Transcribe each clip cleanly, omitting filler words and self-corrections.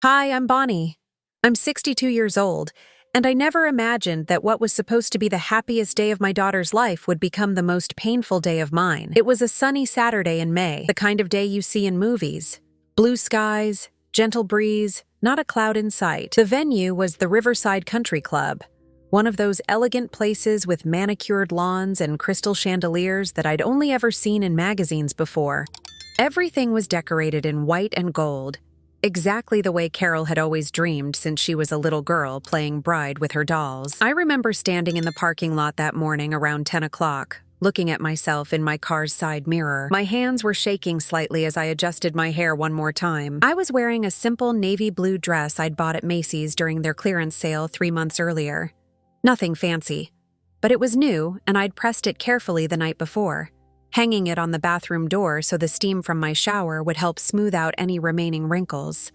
Hi, I'm Bonnie. I'm 62 years old, and I never imagined that what was supposed to be the happiest day of my daughter's life would become the most painful day of mine. It was a sunny Saturday in May, the kind of day you see in movies. Blue skies, gentle breeze, not a cloud in sight. The venue was the Riverside Country Club, one of those elegant places with manicured lawns and crystal chandeliers that I'd only ever seen in magazines before. Everything was decorated in white and gold, exactly the way Carol had always dreamed since she was a little girl playing bride with her dolls. I remember standing in the parking lot that morning around 10 o'clock, looking at myself in my car's side mirror. My hands were shaking slightly as I adjusted my hair one more time. I was wearing a simple navy blue dress I'd bought at Macy's during their clearance sale 3 months earlier. Nothing fancy, but it was new and I'd pressed it carefully the night before, hanging it on the bathroom door so the steam from my shower would help smooth out any remaining wrinkles.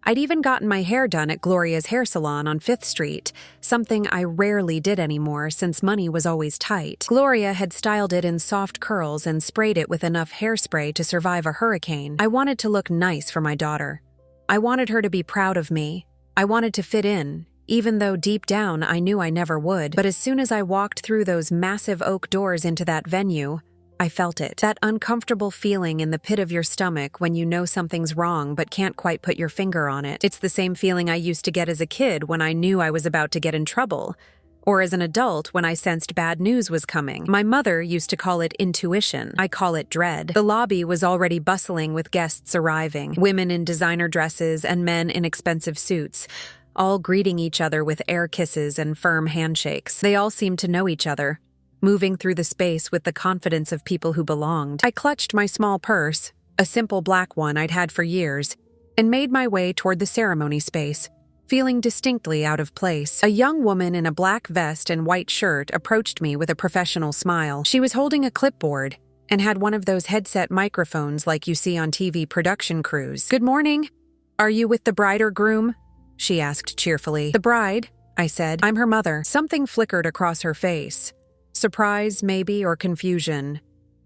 I'd even gotten my hair done at Gloria's hair salon on 5th Street, something I rarely did anymore since money was always tight. Gloria had styled it in soft curls and sprayed it with enough hairspray to survive a hurricane. I wanted to look nice for my daughter. I wanted her to be proud of me. I wanted to fit in, even though deep down I knew I never would. But as soon as I walked through those massive oak doors into that venue, I felt it. That uncomfortable feeling in the pit of your stomach when you know something's wrong but can't quite put your finger on it. It's the same feeling I used to get as a kid when I knew I was about to get in trouble, or as an adult when I sensed bad news was coming. My mother used to call it intuition. I call it dread. The lobby was already bustling with guests arriving, women in designer dresses and men in expensive suits, all greeting each other with air kisses and firm handshakes. They all seemed to know each other, moving through the space with the confidence of people who belonged. I clutched my small purse, a simple black one I'd had for years, and made my way toward the ceremony space, feeling distinctly out of place. A young woman in a black vest and white shirt approached me with a professional smile. She was holding a clipboard and had one of those headset microphones like you see on TV production crews. "Good morning. Are you with the bride or groom?" she asked cheerfully. "The bride," I said. "I'm her mother." Something flickered across her face. Surprise, maybe, or confusion.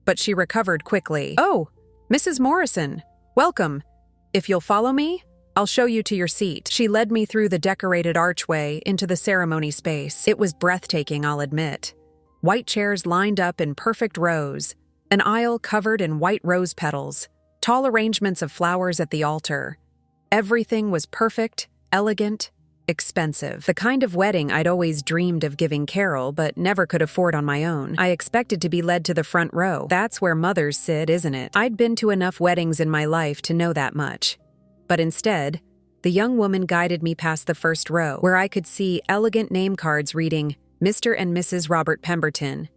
But she recovered quickly. "Oh, Mrs. Morrison, welcome. If you'll follow me, I'll show you to your seat." She led me through the decorated archway into the ceremony space. It was breathtaking, I'll admit. White chairs lined up in perfect rows, an aisle covered in white rose petals, tall arrangements of flowers at the altar. Everything was perfect, elegant, expensive. The kind of wedding I'd always dreamed of giving Carol but never could afford on my own. I expected to be led to the front row. That's where mothers sit, isn't it? I'd been to enough weddings in my life to know that much. But instead, the young woman guided me past the first row, where I could see elegant name cards reading Mr. and Mrs. Robert Pemberton,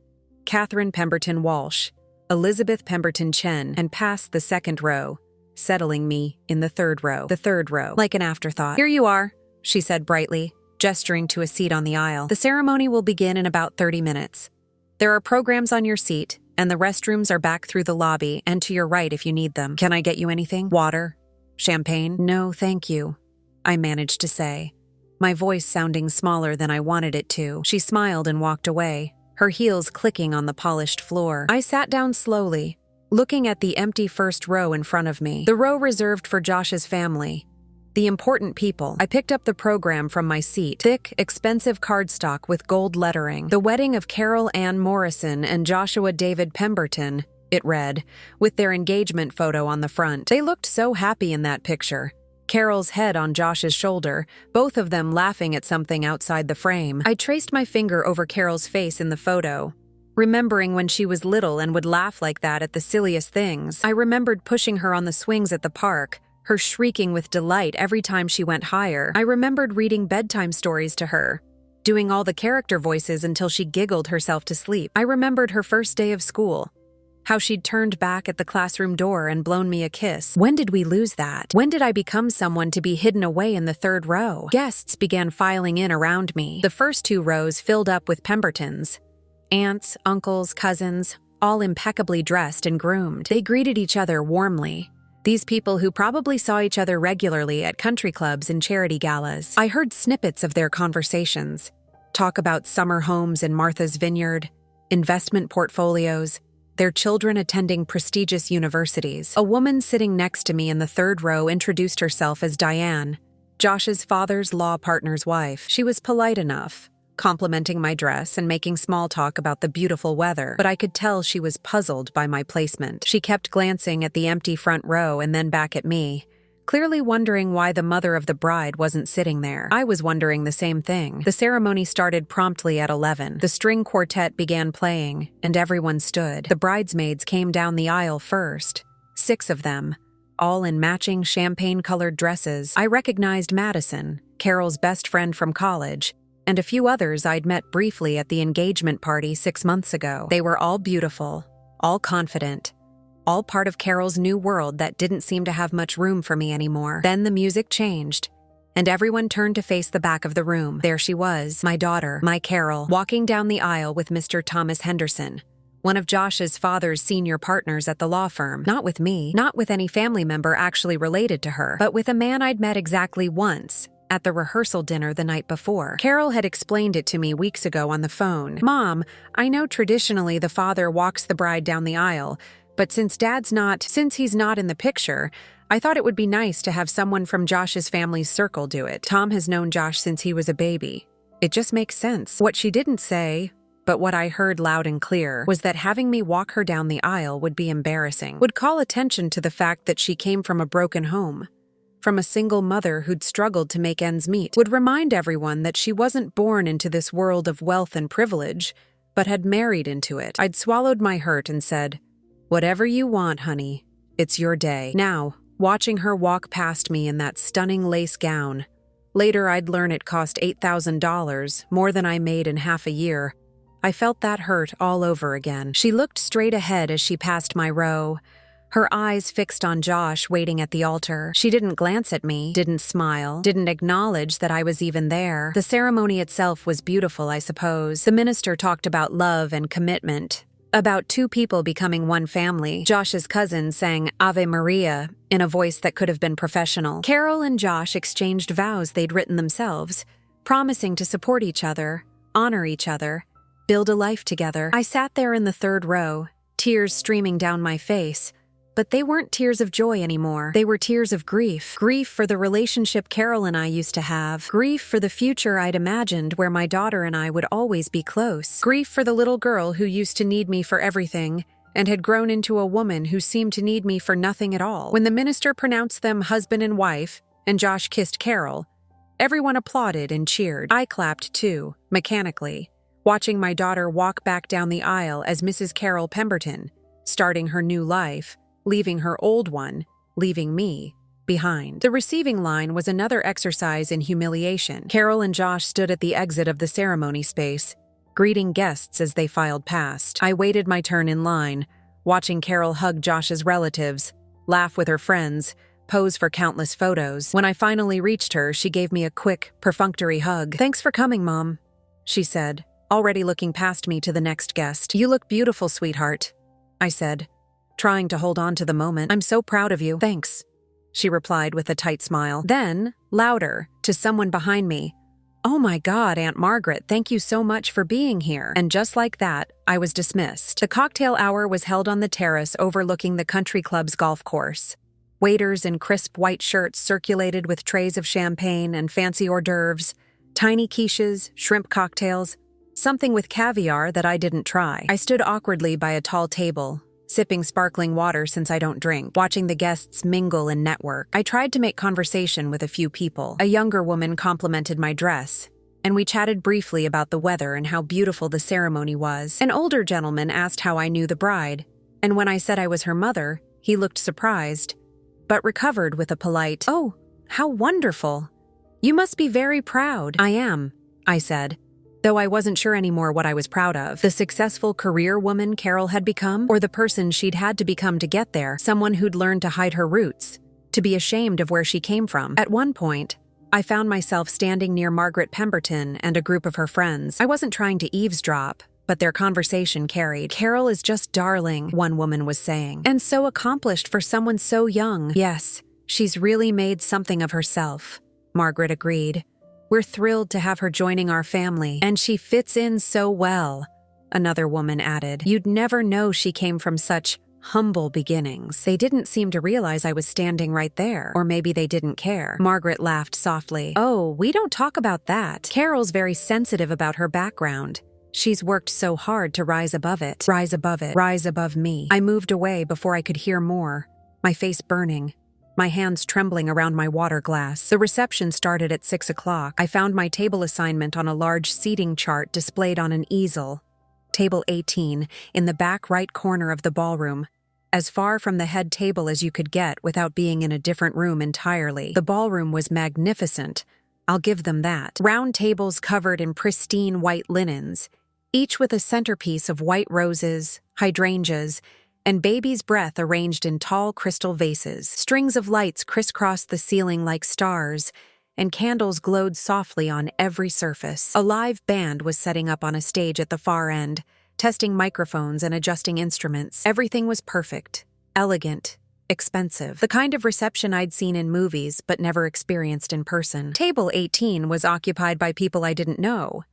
Catherine Pemberton Walsh, Elizabeth Pemberton Chen, and past the second row, settling me in the third row. The third row, like an afterthought. "Here you are," she said brightly, gesturing to a seat on the aisle. "The ceremony will begin in about 30 minutes. There are programs on your seat, and the restrooms are back through the lobby and to your right if you need them. Can I get you anything? Water? Champagne?" "No, thank you," I managed to say, my voice sounding smaller than I wanted it to. She smiled and walked away, her heels clicking on the polished floor. I sat down slowly, looking at the empty first row in front of me, the row reserved for Josh's family, the important people. I picked up the program from my seat, thick, expensive cardstock with gold lettering. "The wedding of Carol Ann Morrison and Joshua David Pemberton," it read, with their engagement photo on the front. They looked so happy in that picture, Carol's head on Josh's shoulder, both of them laughing at something outside the frame. I traced my finger over Carol's face in the photo, remembering when she was little and would laugh like that at the silliest things. I remembered pushing her on the swings at the park, her shrieking with delight every time she went higher. I remembered reading bedtime stories to her, doing all the character voices until she giggled herself to sleep. I remembered her first day of school, how she'd turned back at the classroom door and blown me a kiss. When did we lose that? When did I become someone to be hidden away in the third row? Guests began filing in around me. The first 2 rows filled up with Pembertons. Aunts, uncles, cousins, all impeccably dressed and groomed. They greeted each other warmly. These people who probably saw each other regularly at country clubs and charity galas. I heard snippets of their conversations. Talk about summer homes in Martha's Vineyard, investment portfolios, their children attending prestigious universities. A woman sitting next to me in the third row introduced herself as Diane, Josh's father's law partner's wife. She was polite enough, complimenting my dress and making small talk about the beautiful weather, but I could tell she was puzzled by my placement. She kept glancing at the empty front row and then back at me, clearly wondering why the mother of the bride wasn't sitting there. I was wondering the same thing. The ceremony started promptly at 11. The string quartet began playing, and everyone stood. The bridesmaids came down the aisle first, 6 of them, all in matching champagne-colored dresses. I recognized Madison, Carol's best friend from college, and a few others I'd met briefly at the engagement party 6 months ago. They were all beautiful, all confident, all part of Carol's new world that didn't seem to have much room for me anymore. Then the music changed, and everyone turned to face the back of the room. There she was, my daughter, my Carol, walking down the aisle with Mr. Thomas Henderson, one of Josh's father's senior partners at the law firm. Not with me, not with any family member actually related to her, but with a man I'd met exactly once, at the rehearsal dinner the night before. Carol had explained it to me weeks ago on the phone. Mom, I know traditionally the father walks the bride down the aisle, but since he's not in the picture, I thought it would be nice to have someone from Josh's family's circle do it. Tom has known Josh since he was a baby. It just makes sense. What she didn't say, but what I heard loud and clear, was that having me walk her down the aisle would be embarrassing, would call attention to the fact that she came from a broken home, from a single mother who'd struggled to make ends meet, would remind everyone that she wasn't born into this world of wealth and privilege, but had married into it. I'd swallowed my hurt and said, "Whatever you want, honey, it's your day." Now, watching her walk past me in that stunning lace gown, later I'd learn it cost $8,000, more than I made in half a year, I felt that hurt all over again. She looked straight ahead as she passed my row, her eyes fixed on Josh waiting at the altar. She didn't glance at me, didn't smile, didn't acknowledge that I was even there. The ceremony itself was beautiful, I suppose. The minister talked about love and commitment, about 2 people becoming one family. Josh's cousin sang Ave Maria in a voice that could have been professional. Carol and Josh exchanged vows they'd written themselves, promising to support each other, honor each other, build a life together. I sat there in the 3rd row, tears streaming down my face, but they weren't tears of joy anymore. They were tears of grief. Grief for the relationship Carol and I used to have. Grief for the future I'd imagined where my daughter and I would always be close. Grief for the little girl who used to need me for everything and had grown into a woman who seemed to need me for nothing at all. When the minister pronounced them husband and wife, and Josh kissed Carol, everyone applauded and cheered. I clapped too, mechanically, watching my daughter walk back down the aisle as Mrs. Carol Pemberton, starting her new life, leaving her old one, leaving me, behind. The receiving line was another exercise in humiliation. Carol and Josh stood at the exit of the ceremony space, greeting guests as they filed past. I waited my turn in line, watching Carol hug Josh's relatives, laugh with her friends, pose for countless photos. When I finally reached her, she gave me a quick, perfunctory hug. "Thanks for coming, Mom," she said, already looking past me to the next guest. "You look beautiful, sweetheart," I said, trying to hold on to the moment. "I'm so proud of you." "Thanks," she replied with a tight smile. Then, louder, to someone behind me, "Oh my God, Aunt Margaret, thank you so much for being here." And just like that, I was dismissed. The cocktail hour was held on the terrace overlooking the country club's golf course. Waiters in crisp white shirts circulated with trays of champagne and fancy hors d'oeuvres, tiny quiches, shrimp cocktails, something with caviar that I didn't try. I stood awkwardly by a tall table, sipping sparkling water since I don't drink, watching the guests mingle and network. I tried to make conversation with a few people. A younger woman complimented my dress, and we chatted briefly about the weather and how beautiful the ceremony was. An older gentleman asked how I knew the bride, and when I said I was her mother, he looked surprised, but recovered with a polite, "Oh, how wonderful. You must be very proud." "I am," I said, though I wasn't sure anymore what I was proud of. The successful career woman Carol had become, or the person she'd had to become to get there, someone who'd learned to hide her roots, to be ashamed of where she came from. At one point, I found myself standing near Margaret Pemberton and a group of her friends. I wasn't trying to eavesdrop, but their conversation carried. "Carol is just darling," one woman was saying, "and so accomplished for someone so young." "Yes, she's really made something of herself," Margaret agreed. "We're thrilled to have her joining our family, and she fits in so well," another woman added. "You'd never know she came from such humble beginnings. They didn't seem to realize I was standing right there. Or maybe they didn't care. Margaret laughed softly. Oh, we don't talk about that. Carol's very sensitive about her background. She's worked so hard to rise above it. Rise above it. Rise above me. I moved away before I could hear more, my face burning, my hands trembling around my water glass. The reception started at 6 o'clock. I found my table assignment on a large seating chart displayed on an easel. Table 18, in the back right corner of the ballroom, as far from the head table as you could get without being in a different room entirely. The ballroom was magnificent. I'll give them that. Round tables covered in pristine white linens, each with a centerpiece of white roses, hydrangeas, and baby's breath arranged in tall crystal vases. Strings of lights crisscrossed the ceiling like stars, and candles glowed softly on every surface. A live band was setting up on a stage at the far end, testing microphones and adjusting instruments. Everything was perfect, elegant, expensive. The kind of reception I'd seen in movies but never experienced in person. Table 18 was occupied by people I didn't know.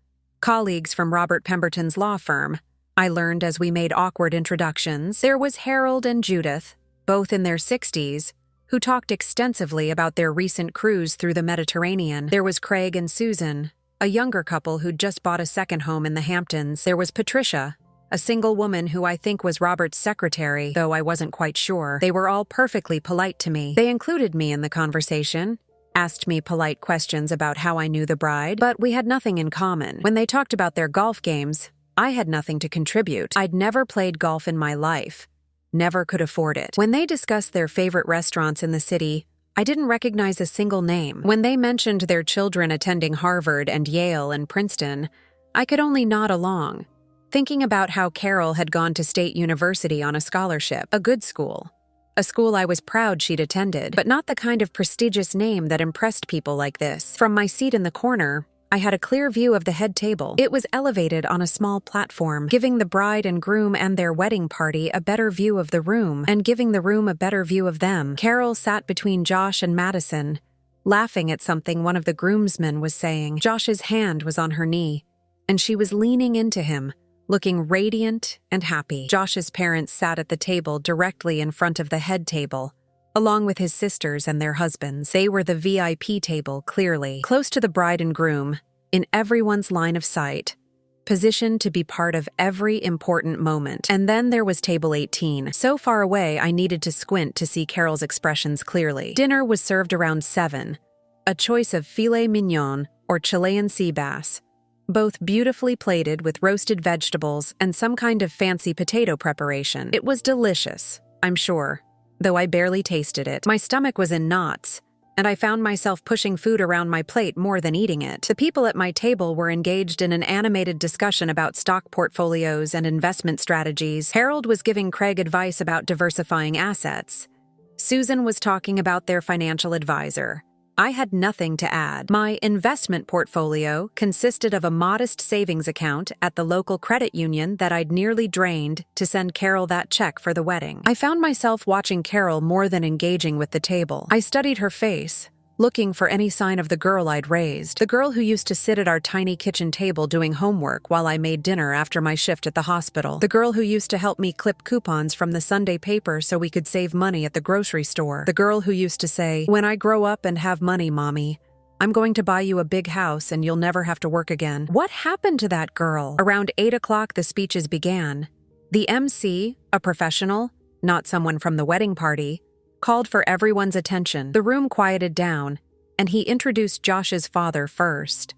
Colleagues from Robert Pemberton's law firm, I learned as we made awkward introductions. There was Harold and Judith, both in their 60s, who talked extensively about their recent cruise through the Mediterranean. There was Craig and Susan, a younger couple who'd just bought a second home in the Hamptons. There was Patricia, a single woman who I think was Robert's secretary, though I wasn't quite sure. They were all perfectly polite to me. They included me in the conversation, asked me polite questions about how I knew the bride, but we had nothing in common. When they talked about their golf games, I had nothing to contribute. I'd never played golf in my life. Never could afford it. When they discussed their favorite restaurants in the city, I didn't recognize a single name. When they mentioned their children attending Harvard and Yale and Princeton, I could only nod along, thinking about how Carol had gone to State University on a scholarship, a good school. A school I was proud she'd attended, but not the kind of prestigious name that impressed people like this. From my seat in the corner, I had a clear view of the head table. It was elevated on a small platform, giving the bride and groom and their wedding party a better view of the room, and giving the room a better view of them. Carol sat between Josh and Madison, laughing at something one of the groomsmen was saying. Josh's hand was on her knee, and she was leaning into him, looking radiant and happy. Josh's parents sat at the table directly in front of the head table, along with his sisters and their husbands. They were the VIP table, clearly, close to the bride and groom, in everyone's line of sight, positioned to be part of every important moment. And then there was table 18. So far away, I needed to squint to see Carol's expressions clearly. Dinner was served around 7, a choice of filet mignon or Chilean sea bass, both beautifully plated with roasted vegetables and some kind of fancy potato preparation. It was delicious, I'm sure, though I barely tasted it. My stomach was in knots, and I found myself pushing food around my plate more than eating it. The people at my table were engaged in an animated discussion about stock portfolios and investment strategies. Harold was giving Craig advice about diversifying assets. Susan was talking about their financial advisor. I had nothing to add. My investment portfolio consisted of a modest savings account at the local credit union that I'd nearly drained to send Carol that check for the wedding. I found myself watching Carol more than engaging with the table. I studied her face, looking for any sign of the girl I'd raised. The girl who used to sit at our tiny kitchen table doing homework while I made dinner after my shift at the hospital. The girl who used to help me clip coupons from the Sunday paper so we could save money at the grocery store. The girl who used to say, "When I grow up and have money, Mommy, I'm going to buy you a big house and you'll never have to work again." What happened to that girl? Around 8 o'clock, the speeches began. The MC, a professional, not someone from the wedding party, called for everyone's attention. The room quieted down, and he introduced Josh's father first.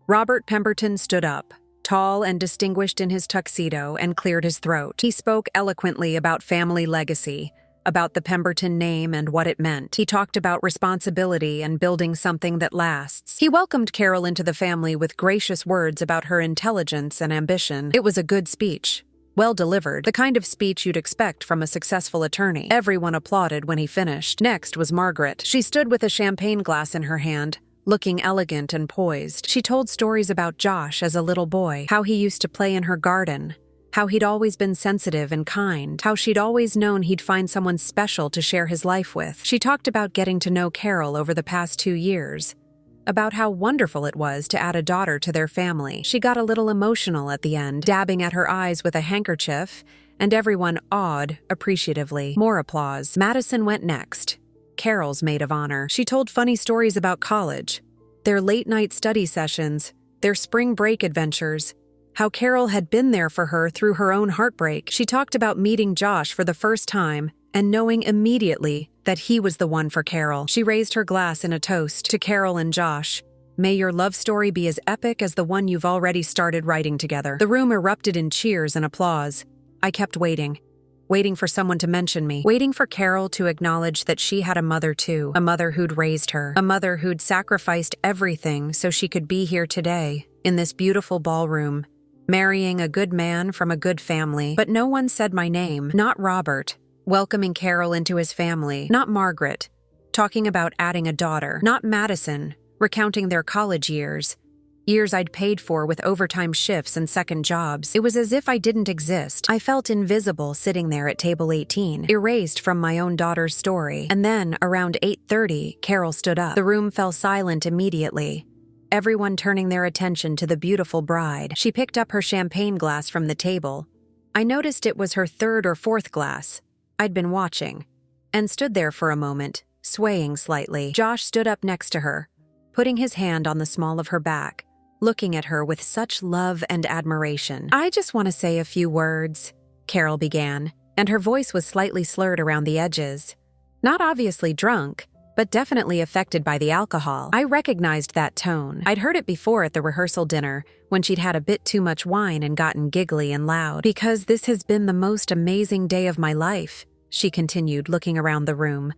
Robert Pemberton stood up, tall and distinguished in his tuxedo, and cleared his throat. He spoke eloquently about family legacy, about the Pemberton name and what it meant. He talked about responsibility and building something that lasts. He welcomed Carol into the family with gracious words about her intelligence and ambition. It was a good speech. Well delivered, the kind of speech you'd expect from a successful attorney. Everyone applauded when he finished. Next was Margaret. She stood with a champagne glass in her hand, looking elegant and poised. She told stories about Josh as a little boy, how he used to play in her garden, how he'd always been sensitive and kind, how she'd always known he'd find someone special to share his life with. She talked about getting to know Carol over the past 2 years, about how wonderful it was to add a daughter to their family. She got a little emotional at the end, dabbing at her eyes with a handkerchief and everyone awed appreciatively. More applause. Madison went next. Carol's maid of honor. She told funny stories about college, their late-night study sessions, their spring break adventures, how Carol had been there for her through her own heartbreak. She talked about meeting Josh for the first time and knowing immediately that he was the one for Carol. She raised her glass in a toast to Carol and Josh. May your love story be as epic as the one you've already started writing together. The room erupted in cheers and applause. I kept waiting for someone to mention me, waiting for Carol to acknowledge that she had a mother too, a mother who'd raised her, a mother who'd sacrificed everything so she could be here today, in this beautiful ballroom, marrying a good man from a good family. But no one said my name, not Robert, welcoming Carol into his family, not Margaret, talking about adding a daughter, not Madison, recounting their college years I'd paid for with overtime shifts and second jobs. It was as if I didn't exist. I felt invisible sitting there at table 18, erased from my own daughter's story. And then, around 8:30, Carol stood up. The room fell silent immediately, everyone turning their attention to the beautiful bride. She picked up her champagne glass from the table. I noticed it was her third or fourth glass. I'd been watching, and stood there for a moment, swaying slightly. Josh stood up next to her, putting his hand on the small of her back, looking at her with such love and admiration. I just want to say a few words, Carol began, and her voice was slightly slurred around the edges. Not obviously drunk, but definitely affected by the alcohol. I recognized that tone. I'd heard it before at the rehearsal dinner, when she'd had a bit too much wine and gotten giggly and loud. Because this has been the most amazing day of my life, she continued, looking around the room.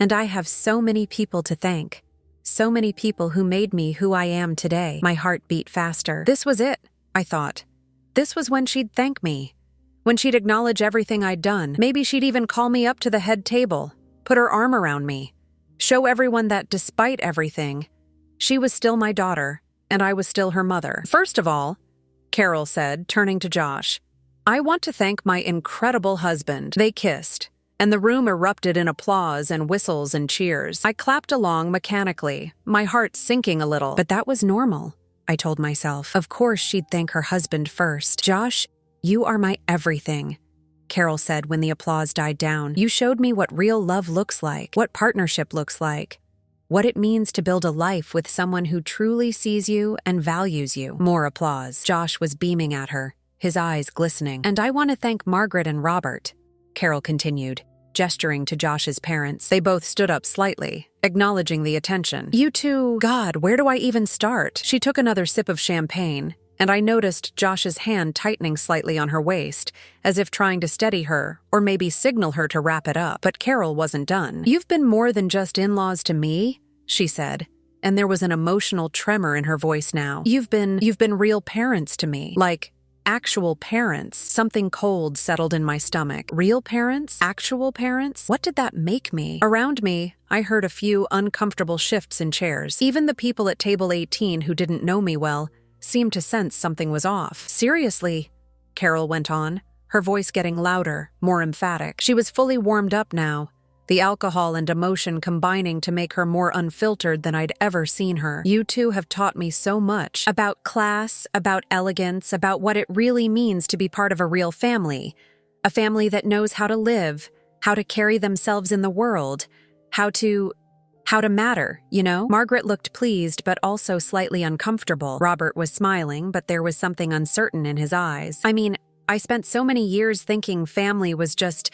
And I have so many people to thank. So many people who made me who I am today. My heart beat faster. This was it, I thought. This was when she'd thank me. When she'd acknowledge everything I'd done. Maybe she'd even call me up to the head table, put her arm around me, show everyone that despite everything, she was still my daughter, and I was still her mother. First of all, Carol said, turning to Josh, I want to thank my incredible husband. They kissed, and the room erupted in applause and whistles and cheers. I clapped along mechanically, my heart sinking a little. But that was normal, I told myself. Of course she'd thank her husband first. Josh, you are my everything, Carol said when the applause died down. You showed me what real love looks like, what partnership looks like, what it means to build a life with someone who truly sees you and values you. More applause. Josh was beaming at her, his eyes glistening. And I want to thank Margaret and Robert, Carol continued, gesturing to Josh's parents. They both stood up slightly, acknowledging the attention. You two, God, where do I even start? She took another sip of champagne, and I noticed Josh's hand tightening slightly on her waist, as if trying to steady her, or maybe signal her to wrap it up. But Carol wasn't done. You've been more than just in-laws to me, she said, and there was an emotional tremor in her voice now. You've been real parents to me. Like, actual parents. Something cold settled in my stomach. Real parents? Actual parents? What did that make me? Around me, I heard a few uncomfortable shifts in chairs. Even the people at table 18 who didn't know me well seemed to sense something was off. Seriously, Carol went on, her voice getting louder, more emphatic. She was fully warmed up now, the alcohol and emotion combining to make her more unfiltered than I'd ever seen her. You two have taught me so much about class, about elegance, about what it really means to be part of a real family. A family that knows how to live, how to carry themselves in the world, how to matter, you know? Margaret looked pleased, but also slightly uncomfortable. Robert was smiling, but there was something uncertain in his eyes. I mean, I spent so many years thinking family was just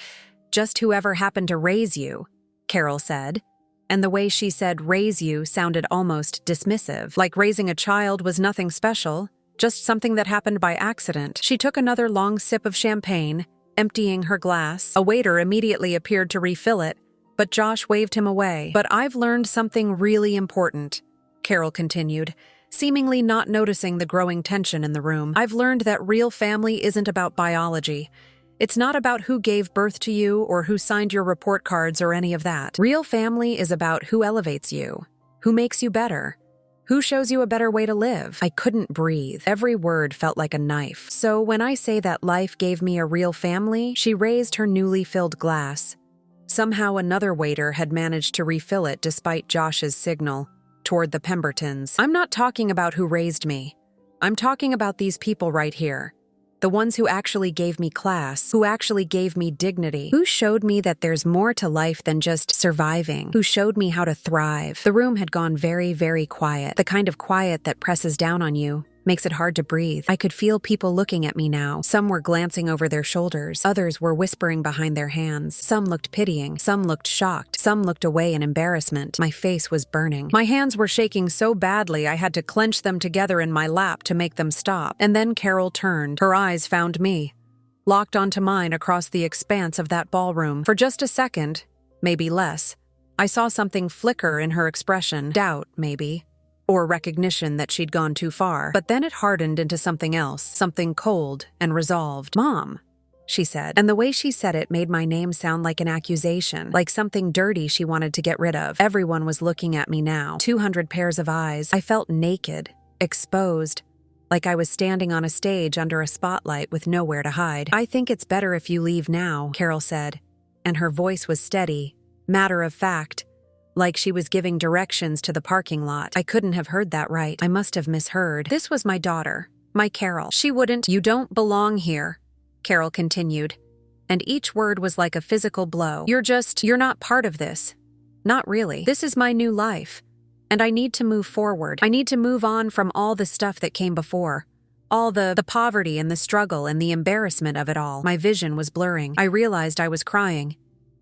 whoever happened to raise you, Carol said. And the way she said raise you sounded almost dismissive, like raising a child was nothing special, just something that happened by accident. She took another long sip of champagne, emptying her glass. A waiter immediately appeared to refill it, but Josh waved him away. But I've learned something really important, Carol continued, seemingly not noticing the growing tension in the room. I've learned that real family isn't about biology. It's not about who gave birth to you or who signed your report cards or any of that. Real family is about who elevates you, who makes you better, who shows you a better way to live. I couldn't breathe. Every word felt like a knife. So when I say that life gave me a real family, she raised her newly filled glass. Somehow another waiter had managed to refill it despite Josh's signal, toward the Pembertons. I'm not talking about who raised me. I'm talking about these people right here. The ones who actually gave me class, who actually gave me dignity, who showed me that there's more to life than just surviving, who showed me how to thrive. The room had gone very, very quiet, the kind of quiet that presses down on you, makes it hard to breathe. I could feel people looking at me now. Some were glancing over their shoulders. Others were whispering behind their hands. Some looked pitying. Some looked shocked. Some looked away in embarrassment. My face was burning. My hands were shaking so badly I had to clench them together in my lap to make them stop. And then Carol turned. Her eyes found me, locked onto mine across the expanse of that ballroom. For just a second, maybe less, I saw something flicker in her expression. Doubt, maybe. Or recognition that she'd gone too far. But then it hardened into something else, something cold and resolved. "Mom," she said. And the way she said it made my name sound like an accusation, like something dirty she wanted to get rid of. Everyone was looking at me now. 200 pairs of eyes. I felt naked, exposed, like I was standing on a stage under a spotlight with nowhere to hide. "I think it's better if you leave now," Carol said, and her voice was steady, matter of fact, like she was giving directions to the parking lot. I couldn't have heard that right. I must have misheard. This was my daughter, my Carol. She wouldn't— "You don't belong here," Carol continued, and each word was like a physical blow. You're not part of this. Not really. This is my new life, and I need to move forward. I need to move on from all the stuff that came before. All the poverty and the struggle and the embarrassment of it all." My vision was blurring. I realized I was crying,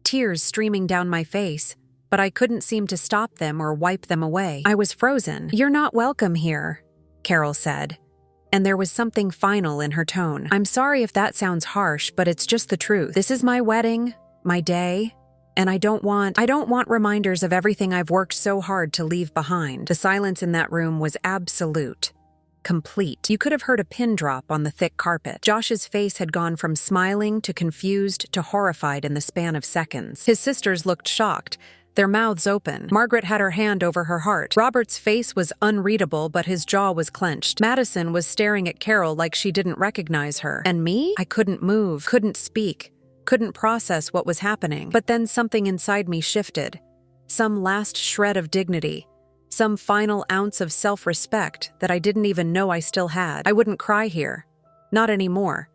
tears streaming down my face, but I couldn't seem to stop them or wipe them away. I was frozen. "You're not welcome here," Carol said, and there was something final in her tone. "I'm sorry if that sounds harsh, but it's just the truth. This is my wedding, my day, and I don't want reminders of everything I've worked so hard to leave behind." The silence in that room was absolute. Complete. You could have heard a pin drop on the thick carpet. Josh's face had gone from smiling to confused to horrified in the span of seconds. His sisters looked shocked, their mouths open. Margaret had her hand over her heart. Robert's face was unreadable, but his jaw was clenched. Madison was staring at Carol like she didn't recognize her. And me? I couldn't move, couldn't speak, couldn't process what was happening. But then something inside me shifted. Some last shred of dignity. Some final ounce of self-respect that I didn't even know I still had. I wouldn't cry here. Not anymore.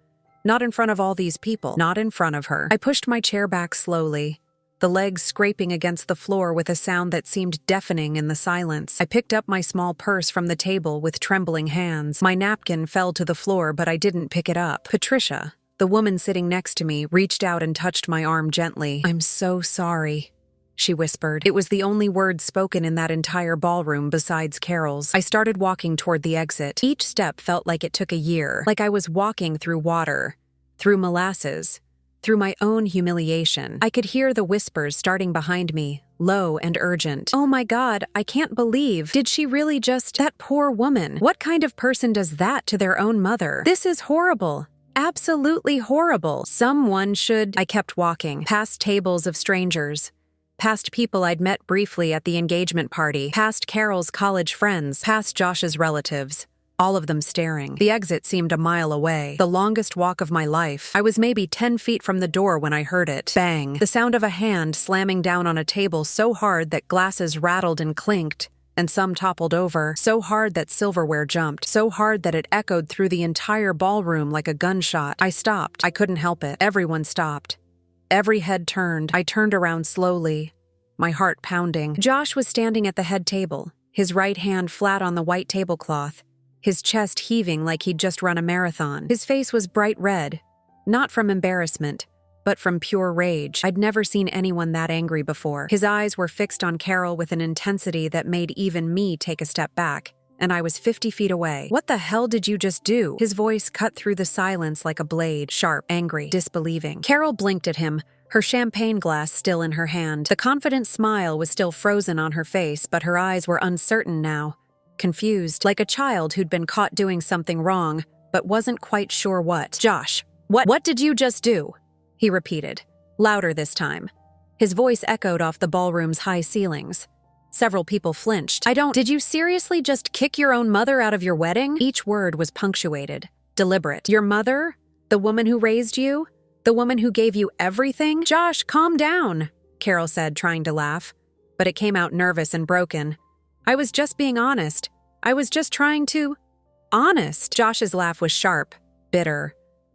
Not in front of all these people. Not in front of her. I pushed my chair back slowly, the legs scraping against the floor with a sound that seemed deafening in the silence. I picked up my small purse from the table with trembling hands. My napkin fell to the floor, but I didn't pick it up. Patricia, the woman sitting next to me, reached out and touched my arm gently. "I'm so sorry," she whispered. It was the only word spoken in that entire ballroom besides Carol's. I started walking toward the exit. Each step felt like it took a year, like I was walking through water, through molasses, through my own humiliation. I could hear the whispers starting behind me, low and urgent. "Oh my God, I can't believe. Did she really just— that poor woman. What kind of person does that to their own mother? This is horrible. Absolutely horrible. Someone should—" I kept walking, past tables of strangers, past people I'd met briefly at the engagement party, past Carol's college friends, past Josh's relatives, all of them staring. The exit seemed a mile away, the longest walk of my life. I was maybe 10 feet from the door when I heard it. Bang! The sound of a hand slamming down on a table so hard that glasses rattled and clinked, and some toppled over, so hard that silverware jumped, so hard that it echoed through the entire ballroom like a gunshot. I stopped. I couldn't help it. Everyone stopped. Every head turned. I turned around slowly, my heart pounding. Josh was standing at the head table, his right hand flat on the white tablecloth, his chest heaving like he'd just run a marathon. His face was bright red, not from embarrassment, but from pure rage. I'd never seen anyone that angry before. His eyes were fixed on Carol with an intensity that made even me take a step back, and I was 50 feet away. "What the hell did you just do?" His voice cut through the silence like a blade, sharp, angry, disbelieving. Carol blinked at him, her champagne glass still in her hand. The confident smile was still frozen on her face, but her eyes were uncertain now, confused, like a child who'd been caught doing something wrong, but wasn't quite sure what. "Josh, what did you just do?" he repeated, louder this time. His voice echoed off the ballroom's high ceilings. Several people flinched. Did you seriously just kick your own mother out of your wedding?" Each word was punctuated, deliberate. "Your mother? The woman who raised you? The woman who gave you everything?" "Josh, calm down," Carol said, trying to laugh, but it came out nervous and broken. "I was just being honest. I was just trying to—" "Honest?" Josh's laugh was sharp, bitter,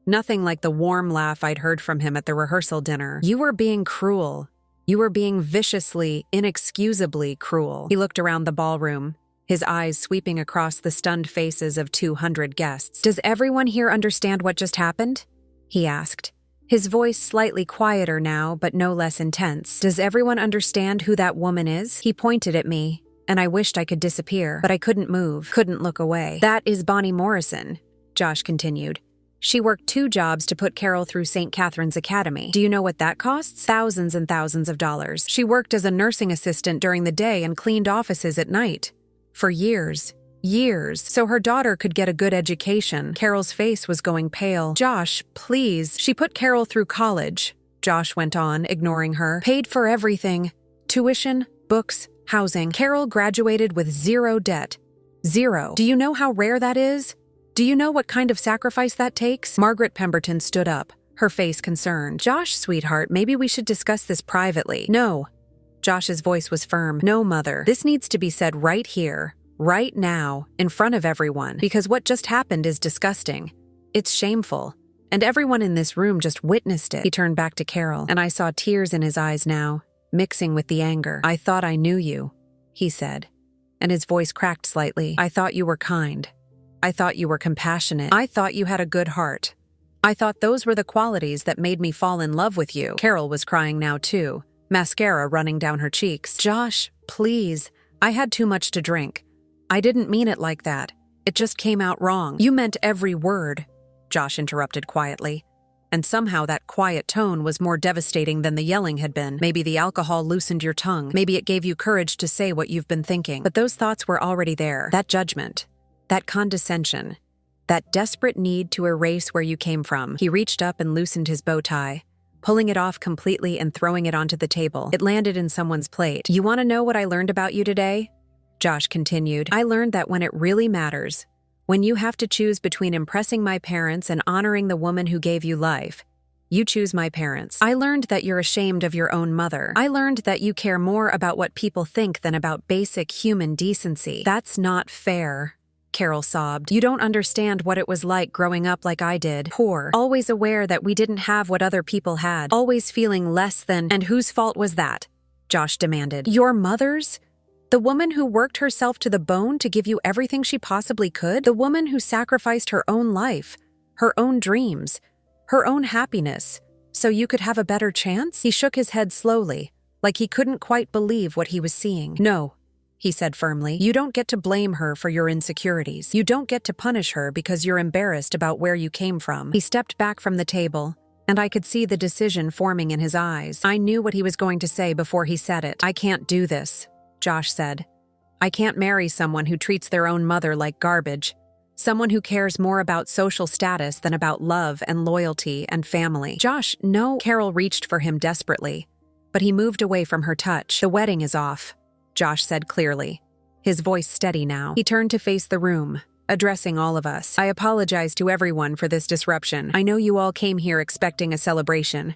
Nothing like the warm laugh I'd heard from him at the rehearsal dinner. You were being cruel. You were being viciously, inexcusably cruel. He looked around the ballroom, his eyes sweeping across the stunned faces of 200 guests. Does everyone here understand what just happened? He asked, his voice slightly quieter now, but no less intense. Does everyone understand who that woman is? He pointed at me, and I wished I could disappear, but I couldn't move, couldn't look away. That is Bonnie Morrison, Josh continued. She worked 2 jobs to put Carol through St. Catherine's Academy. Do you know what that costs? Thousands and thousands of dollars. She worked as a nursing assistant during the day and cleaned offices at night. For years. Years. So her daughter could get a good education. Carol's face was going pale. Josh, please. She put Carol through college, Josh went on, ignoring her. Paid for everything. Tuition, books, housing. Carol graduated with 0 debt. 0. Do you know how rare that is? Do you know what kind of sacrifice that takes? Margaret Pemberton stood up, her face concerned. Josh, sweetheart, maybe we should discuss this privately. No. Josh's voice was firm. No, Mother. This needs to be said right here, right now, in front of everyone, because what just happened is disgusting. It's shameful. And everyone in this room just witnessed it. He turned back to Carol, and I saw tears in his eyes now, mixing with the anger. I thought I knew you, he said, and his voice cracked slightly. I thought you were kind. I thought you were compassionate. I thought you had a good heart. I thought those were the qualities that made me fall in love with you. Carol was crying now too, mascara running down her cheeks. Josh, please. I had too much to drink. I didn't mean it like that. It just came out wrong. You meant every word, Josh interrupted quietly. And somehow that quiet tone was more devastating than the yelling had been. Maybe the alcohol loosened your tongue. Maybe it gave you courage to say what you've been thinking. But those thoughts were already there. That judgment. That condescension. That desperate need to erase where you came from. He reached up and loosened his bow tie, pulling it off completely and throwing it onto the table. It landed in someone's plate. You want to know what I learned about you today? Josh continued. I learned that when it really matters, when you have to choose between impressing my parents and honoring the woman who gave you life, you choose my parents. I learned that you're ashamed of your own mother. I learned that you care more about what people think than about basic human decency. That's not fair, Carol sobbed. You don't understand what it was like growing up like I did. Poor, always aware that we didn't have what other people had, always feeling less than. And whose fault was that? Josh demanded. Your mother's? The woman who worked herself to the bone to give you everything she possibly could? The woman who sacrificed her own life, her own dreams, her own happiness, so you could have a better chance? He shook his head slowly, like he couldn't quite believe what he was seeing. No, he said firmly. You don't get to blame her for your insecurities. You don't get to punish her because you're embarrassed about where you came from. He stepped back from the table, and I could see the decision forming in his eyes. I knew what he was going to say before he said it. I can't do this, Josh said. I can't marry someone who treats their own mother like garbage. Someone who cares more about social status than about love and loyalty and family. Josh, no. Carol reached for him desperately, but he moved away from her touch. The wedding is off, Josh said clearly, his voice steady now. He turned to face the room, addressing all of us. I apologize to everyone for this disruption. I know you all came here expecting a celebration.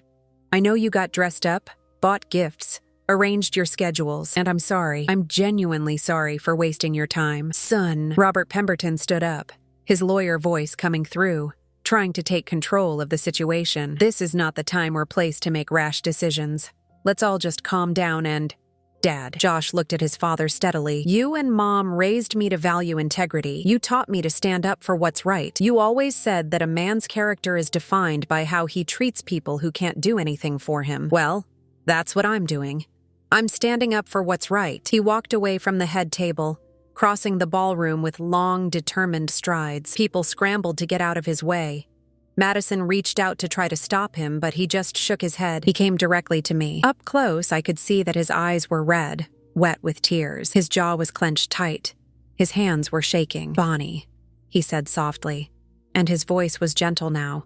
I know you got dressed up, bought gifts, arranged your schedules, and I'm sorry. I'm genuinely sorry for wasting your time. Son, Robert Pemberton stood up, his lawyer voice coming through, trying to take control of the situation. This is not the time or place to make rash decisions. Let's all just calm down and... Dad, Josh looked at his father steadily. You and Mom raised me to value integrity. You taught me to stand up for what's right. You always said that a man's character is defined by how he treats people who can't do anything for him. Well, that's what I'm doing. I'm standing up for what's right. He walked away from the head table, crossing the ballroom with long, determined strides. People scrambled to get out of his way. Madison reached out to try to stop him, but he just shook his head. He came directly to me. Up close, I could see that his eyes were red, wet with tears. His jaw was clenched tight. His hands were shaking. Bonnie, he said softly, and his voice was gentle now,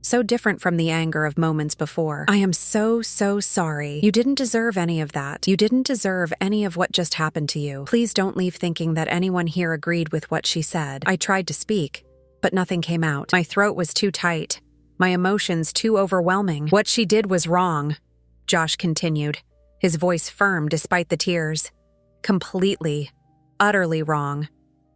so different from the anger of moments before. I am so sorry. You didn't deserve any of that. You didn't deserve any of what just happened to you. Please don't leave thinking that anyone here agreed with what she said. I tried to speak, but nothing came out. My throat was too tight, my emotions too overwhelming. What she did was wrong, Josh continued, his voice firm despite the tears. Completely, utterly wrong.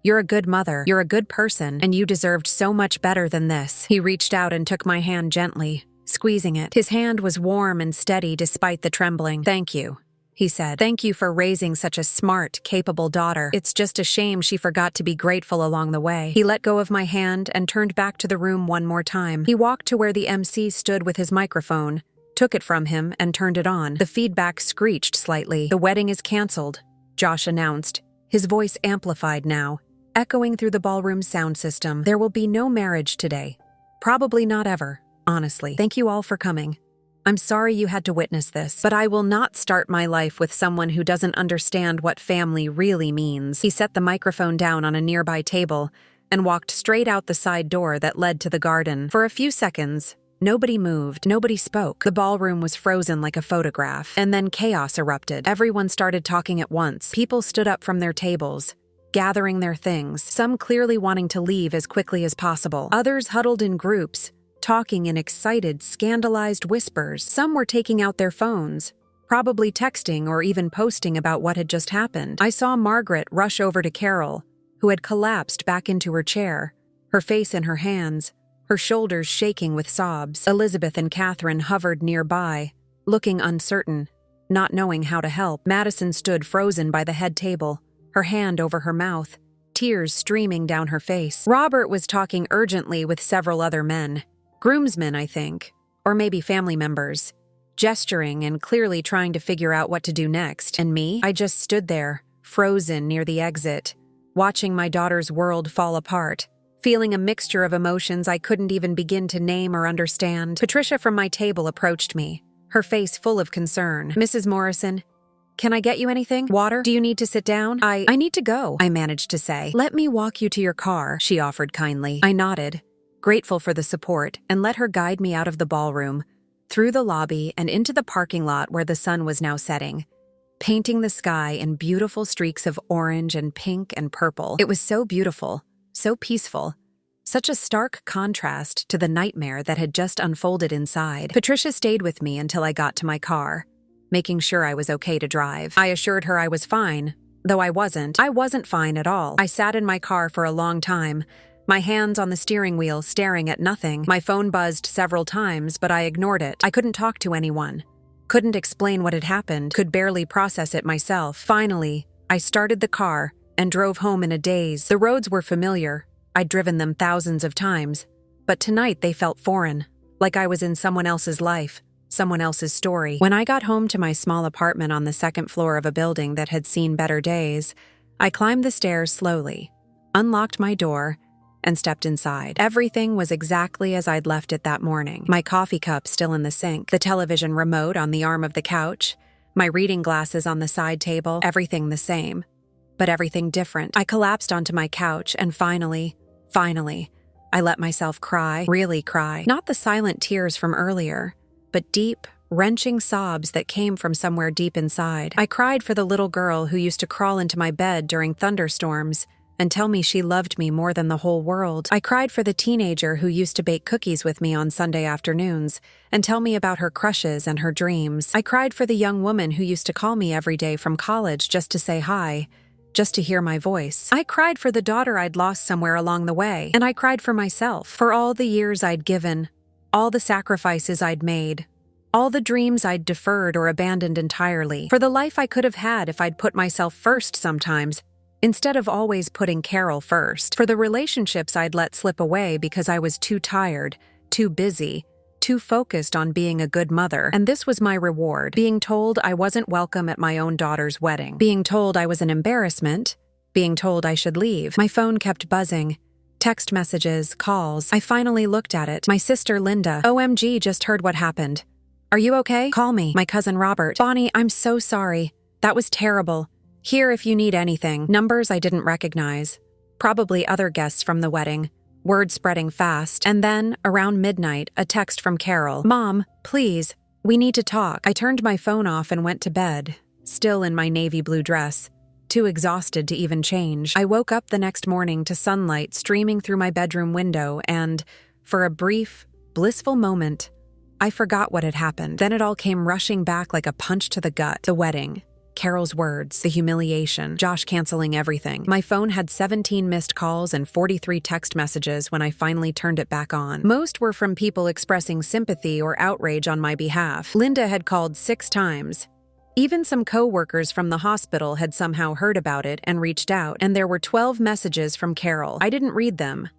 You're a good mother, you're a good person, and you deserved so much better than this." He reached out and took my hand gently, squeezing it. His hand was warm and steady despite the trembling. "Thank you," he said. "Thank you for raising such a smart, capable daughter. It's just a shame she forgot to be grateful along the way." He let go of my hand and turned back to the room one more time. He walked to where the MC stood with his microphone, took it from him, and turned it on. The feedback screeched slightly. "The wedding is canceled," Josh announced, his voice amplified now, echoing through the ballroom sound system. "There will be no marriage today. Probably not ever, honestly. Thank you all for coming. I'm sorry you had to witness this, but I will not start my life with someone who doesn't understand what family really means." He set the microphone down on a nearby table and walked straight out the side door that led to the garden. For a few seconds, nobody moved, nobody spoke. The ballroom was frozen like a photograph, and then chaos erupted. Everyone started talking at once. People stood up from their tables, gathering their things, some clearly wanting to leave as quickly as possible. Others huddled in groups, talking in excited, scandalized whispers. Some were taking out their phones, probably texting or even posting about what had just happened. I saw Margaret rush over to Carol, who had collapsed back into her chair, her face in her hands, her shoulders shaking with sobs. Elizabeth and Catherine hovered nearby, looking uncertain, not knowing how to help. Madison stood frozen by the head table, her hand over her mouth, tears streaming down her face. Robert was talking urgently with several other men, groomsmen, I think, or maybe family members, gesturing and clearly trying to figure out what to do next. And me? I just stood there, frozen near the exit, watching my daughter's world fall apart, feeling a mixture of emotions I couldn't even begin to name or understand. Patricia from my table approached me, her face full of concern. "Mrs. Morrison, can I get you anything? Water? Do you need to sit down?" I need to go," I managed to say. "Let me walk you to your car," she offered kindly. I nodded, grateful for the support, and let her guide me out of the ballroom, through the lobby and into the parking lot where the sun was now setting, painting the sky in beautiful streaks of orange and pink and purple. It was so beautiful, so peaceful, such a stark contrast to the nightmare that had just unfolded inside. Patricia stayed with me until I got to my car, making sure I was okay to drive. I assured her I was fine, though I wasn't. I wasn't fine at all. I sat in my car for a long time, my hands on the steering wheel staring at nothing. My phone buzzed several times, but I ignored it. I couldn't talk to anyone, couldn't explain what had happened, could barely process it myself. Finally, I started the car and drove home in a daze. The roads were familiar. I'd driven them thousands of times, but tonight they felt foreign, like I was in someone else's life, someone else's story. When I got home to my small apartment on the second floor of a building that had seen better days, I climbed the stairs slowly, unlocked my door, and stepped inside. Everything was exactly as I'd left it that morning. My coffee cup still in the sink, the television remote on the arm of the couch, my reading glasses on the side table, everything the same, but everything different. I collapsed onto my couch and finally, I let myself cry, really cry. Not the silent tears from earlier, but deep, wrenching sobs that came from somewhere deep inside. I cried for the little girl who used to crawl into my bed during thunderstorms and tell me she loved me more than the whole world. I cried for the teenager who used to bake cookies with me on Sunday afternoons and tell me about her crushes and her dreams. I cried for the young woman who used to call me every day from college just to say hi, just to hear my voice. I cried for the daughter I'd lost somewhere along the way, and I cried for myself, for all the years I'd given, all the sacrifices I'd made, all the dreams I'd deferred or abandoned entirely, for the life I could have had if I'd put myself first sometimes, instead of always putting Carol first, for the relationships I'd let slip away because I was too tired, too busy, too focused on being a good mother. And this was my reward, being told I wasn't welcome at my own daughter's wedding, being told I was an embarrassment, being told I should leave. My phone kept buzzing. Text messages, calls. I finally looked at it. My sister Linda. "OMG, just heard what happened. Are you okay? Call me." My cousin Robert. "Bonnie, I'm so sorry. That was terrible. Here if you need anything." Numbers I didn't recognize. Probably other guests from the wedding. Word spreading fast. And then, around midnight, a text from Carol. "Mom, please, we need to talk." I turned my phone off and went to bed, still in my navy blue dress, too exhausted to even change. I woke up the next morning to sunlight streaming through my bedroom window and, for a brief, blissful moment, I forgot what had happened. Then it all came rushing back like a punch to the gut. The wedding. Carol's words, the humiliation, Josh canceling everything. My phone had 17 missed calls and 43 text messages when I finally turned it back on. Most were from people expressing sympathy or outrage on my behalf. Linda had called 6 times. Even some co-workers from the hospital had somehow heard about it and reached out, and there were 12 messages from Carol. I didn't read them.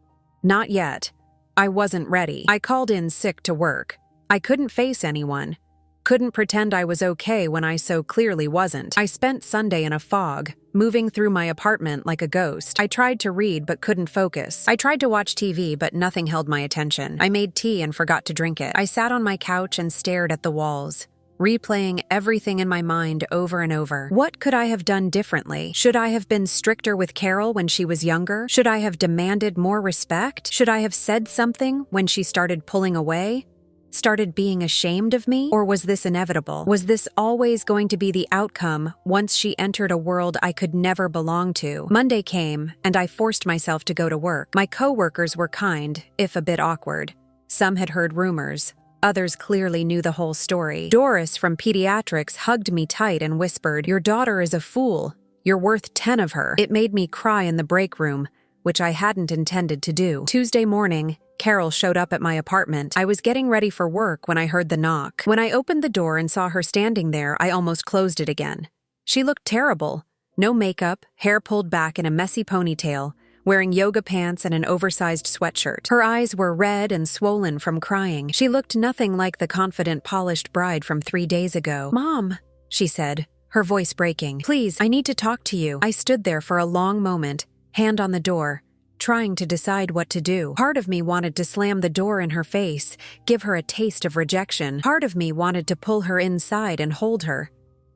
Not yet. I wasn't ready. I called in sick to work. I couldn't face anyone. Couldn't pretend I was okay when I so clearly wasn't. I spent Sunday in a fog, moving through my apartment like a ghost. I tried to read but couldn't focus. I tried to watch TV but nothing held my attention. I made tea and forgot to drink it. I sat on my couch and stared at the walls, replaying everything in my mind over and over. What could I have done differently? Should I have been stricter with Carol when she was younger? Should I have demanded more respect? Should I have said something when she started pulling away? Started being ashamed of me? Or was this inevitable? Was this always going to be the outcome once she entered a world I could never belong to? Monday came, and I forced myself to go to work. My co-workers were kind, if a bit awkward. Some had heard rumors. Others clearly knew the whole story. Doris from pediatrics hugged me tight and whispered, "Your daughter is a fool. You're worth 10 of her." It made me cry in the break room, which I hadn't intended to do. Tuesday morning, Carol showed up at my apartment. I was getting ready for work when I heard the knock. When I opened the door and saw her standing there, I almost closed it again. She looked terrible. No makeup, hair pulled back in a messy ponytail, wearing yoga pants and an oversized sweatshirt. Her eyes were red and swollen from crying. She looked nothing like the confident, polished bride from 3 days ago. "Mom," she said, her voice breaking. "Please, I need to talk to you." I stood there for a long moment, hand on the door, trying to decide what to do. Part of me wanted to slam the door in her face, give her a taste of rejection. Part of me wanted to pull her inside and hold her.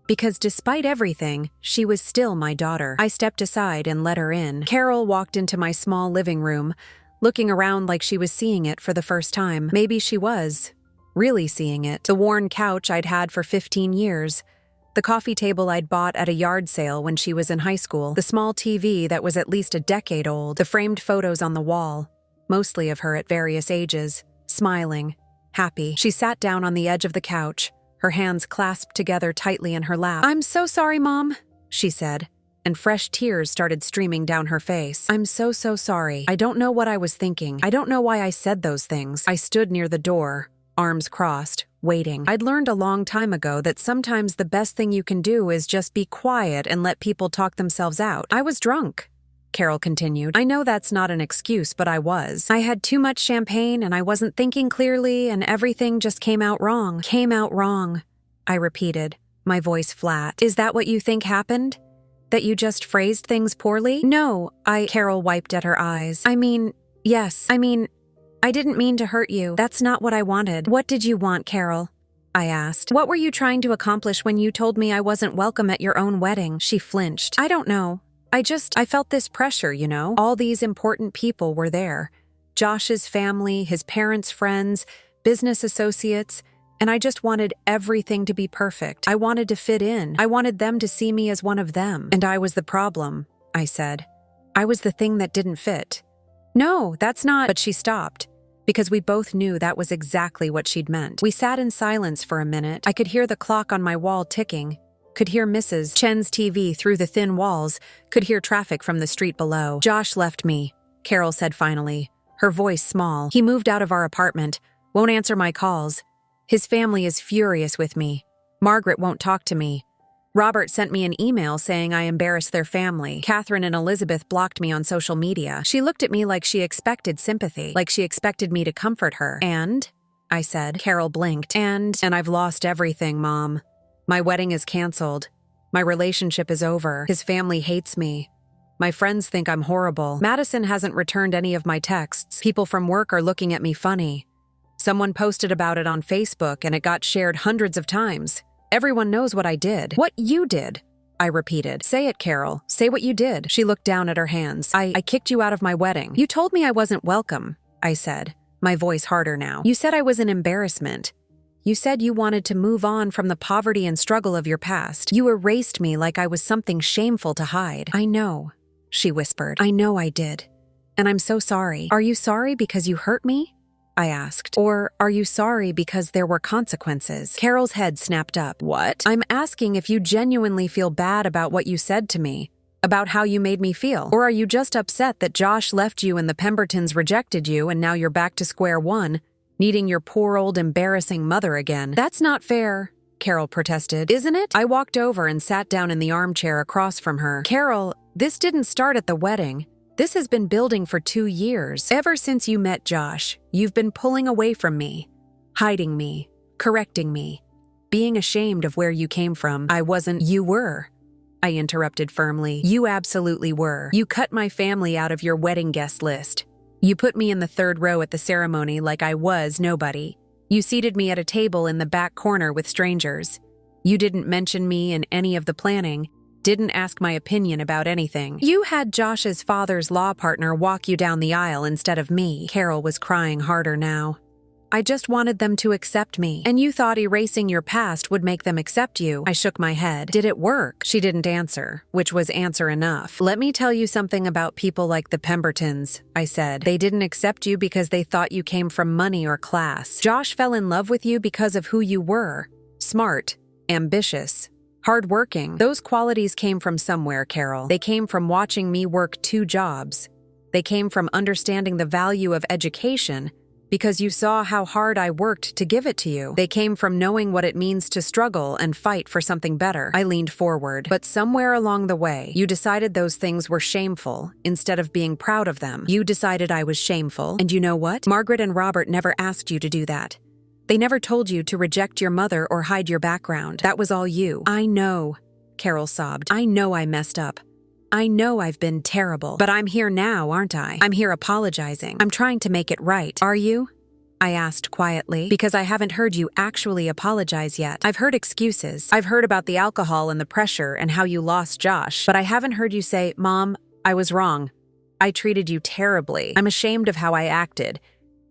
Because despite everything, she was still my daughter. I stepped aside and let her in. Carol walked into my small living room, looking around like she was seeing it for the first time. Maybe she was really seeing it. The worn couch I'd had for 15 years. The coffee table I'd bought at a yard sale when she was in high school. The small TV that was at least a decade old. The framed photos on the wall, mostly of her at various ages, smiling, happy. She sat down on the edge of the couch, her hands clasped together tightly in her lap. "I'm so sorry, Mom," she said, and fresh tears started streaming down her face. "I'm so sorry. I don't know what I was thinking. I don't know why I said those things." I stood near the door, arms crossed, waiting. I'd learned a long time ago that sometimes the best thing you can do is just be quiet and let people talk themselves out. "I was drunk," Carol continued. "I know that's not an excuse, but I was. I had too much champagne and I wasn't thinking clearly and everything just came out wrong." "Came out wrong," I repeated, my voice flat. "Is that what you think happened? That you just phrased things poorly?" "No, Carol wiped at her eyes. Yes. I didn't mean to hurt you. That's not what I wanted." "What did you want, Carol?" I asked. "What were you trying to accomplish when you told me I wasn't welcome at your own wedding?" She flinched. "I don't know. I felt this pressure, you know? All these important people were there. Josh's family, his parents' friends, business associates, and I just wanted everything to be perfect. I wanted to fit in. I wanted them to see me as one of them. And I was the problem," I said. "I was the thing that didn't fit." "No, that's not—" But she stopped, because we both knew that was exactly what she'd meant. We sat in silence for a minute. I could hear the clock on my wall ticking, could hear Mrs. Chen's TV through the thin walls, could hear traffic from the street below. "Josh left me," Carol said finally, her voice small. "He moved out of our apartment, won't answer my calls. His family is furious with me. Margaret won't talk to me. Robert sent me an email saying I embarrassed their family. Catherine and Elizabeth blocked me on social media." She looked at me like she expected sympathy, like she expected me to comfort her. "And?" I said. Carol blinked. And I've lost everything, Mom. My wedding is canceled. My relationship is over. His family hates me. My friends think I'm horrible. Madison hasn't returned any of my texts. People from work are looking at me funny. Someone posted about it on Facebook and it got shared hundreds of times. Everyone knows what I did." "What you did?" I repeated. "Say it, Carol. Say what you did." She looked down at her hands. I kicked you out of my wedding." "You told me I wasn't welcome," I said, my voice harder now. "You said I was an embarrassment. You said you wanted to move on from the poverty and struggle of your past. You erased me like I was something shameful to hide." "I know," she whispered. "I know I did. And I'm so sorry." "Are you sorry because you hurt me?" I asked. Or are you sorry because there were consequences? Carol's head snapped up. What? I'm asking if you genuinely feel bad about what you said to me, about how you made me feel. Or are you just upset that Josh left you and the Pembertons rejected you and now you're back to square one, needing your poor old embarrassing mother again? That's not fair, Carol protested. Isn't it? I walked over and sat down in the armchair across from her. Carol, this didn't start at the wedding. This has been building for 2 years. Ever since you met Josh, you've been pulling away from me, hiding me, correcting me, being ashamed of where you came from. I wasn't. You were, I interrupted firmly. You absolutely were. You cut my family out of your wedding guest list. You put me in the 3rd row at the ceremony like I was nobody. You seated me at a table in the back corner with strangers. You didn't mention me in any of the planning, didn't ask my opinion about anything. You had Josh's father's law partner walk you down the aisle instead of me. Carol was crying harder now. I just wanted them to accept me, and you thought erasing your past would make them accept you. I shook my head. Did it work? She didn't answer, which was answer enough. Let me tell you something about people like the Pembertons, I said. They didn't accept you because they thought you came from money or class. Josh fell in love with you because of who you were. Smart, ambitious, hardworking. Those qualities came from somewhere, Carol. They came from watching me work 2 jobs. They came from understanding the value of education because you saw how hard I worked to give it to you. They came from knowing what it means to struggle and fight for something better. I leaned forward. But somewhere along the way, you decided those things were shameful instead of being proud of them. You decided I was shameful. And you know what? Margaret and Robert never asked you to do that. They never told you to reject your mother or hide your background. That was all you. I know, Carol sobbed. I know I messed up. I know I've been terrible. But I'm here now, aren't I? I'm here apologizing. I'm trying to make it right. Are you? I asked quietly, because I haven't heard you actually apologize yet. I've heard excuses. I've heard about the alcohol and the pressure and how you lost Josh. But I haven't heard you say, Mom, I was wrong. I treated you terribly. I'm ashamed of how I acted.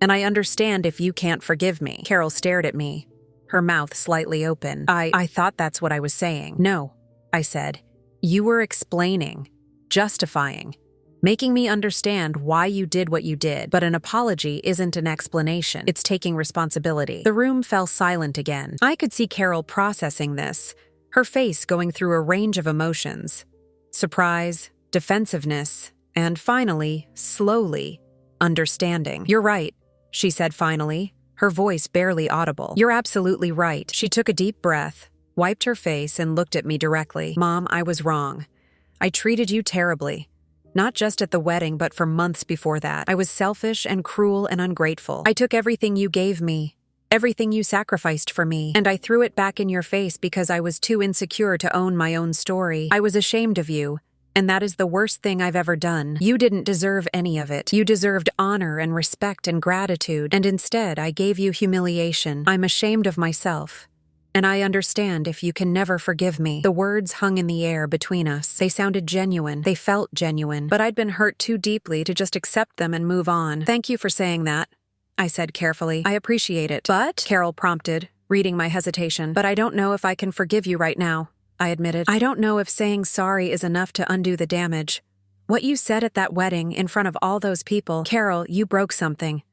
And I understand if you can't forgive me. Carol stared at me, her mouth slightly open. I thought that's what I was saying. No, I said. You were explaining, justifying, making me understand why you did what you did. But an apology isn't an explanation. It's taking responsibility. The room fell silent again. I could see Carol processing this, her face going through a range of emotions. Surprise, defensiveness, and finally, slowly, understanding. You're right, she said finally, her voice barely audible. You're absolutely right. She took a deep breath, wiped her face, and looked at me directly. Mom, I was wrong. I treated you terribly. Not just at the wedding, but for months before that. I was selfish and cruel and ungrateful. I took everything you gave me, everything you sacrificed for me, and I threw it back in your face because I was too insecure to own my own story. I was ashamed of you. And that is the worst thing I've ever done. You didn't deserve any of it. You deserved honor and respect and gratitude, and instead I gave you humiliation. I'm ashamed of myself. And I understand if you can never forgive me. The words hung in the air between us. They sounded genuine. They felt genuine. But I'd been hurt too deeply to just accept them and move on. Thank you for saying that, I said carefully. I appreciate it. But, Carol prompted, reading my hesitation. But I don't know if I can forgive you right now, I admitted. I don't know if saying sorry is enough to undo the damage. What you said at that wedding in front of all those people, Carol, you broke something.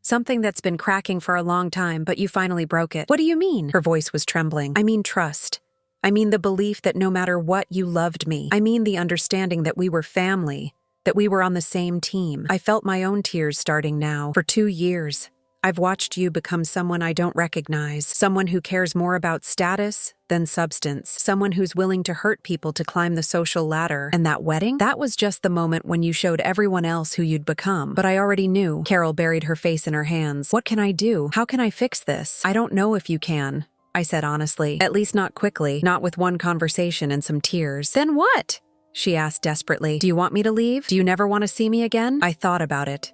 Something that's been cracking for a long time, but you finally broke it. What do you mean? Her voice was trembling. I mean trust. I mean the belief that no matter what, you loved me. I mean the understanding that we were family, that we were on the same team. I felt my own tears starting now. For 2 years, I've watched you become someone I don't recognize, someone who cares more about status than substance, someone who's willing to hurt people to climb the social ladder. And that wedding? That was just the moment when you showed everyone else who you'd become. But I already knew. Carol buried her face in her hands. What can I do? How can I fix this? I don't know if you can, I said honestly. At least not quickly, not with one conversation and some tears. Then what? She asked desperately. Do you want me to leave? Do you never want to see me again? I thought about it.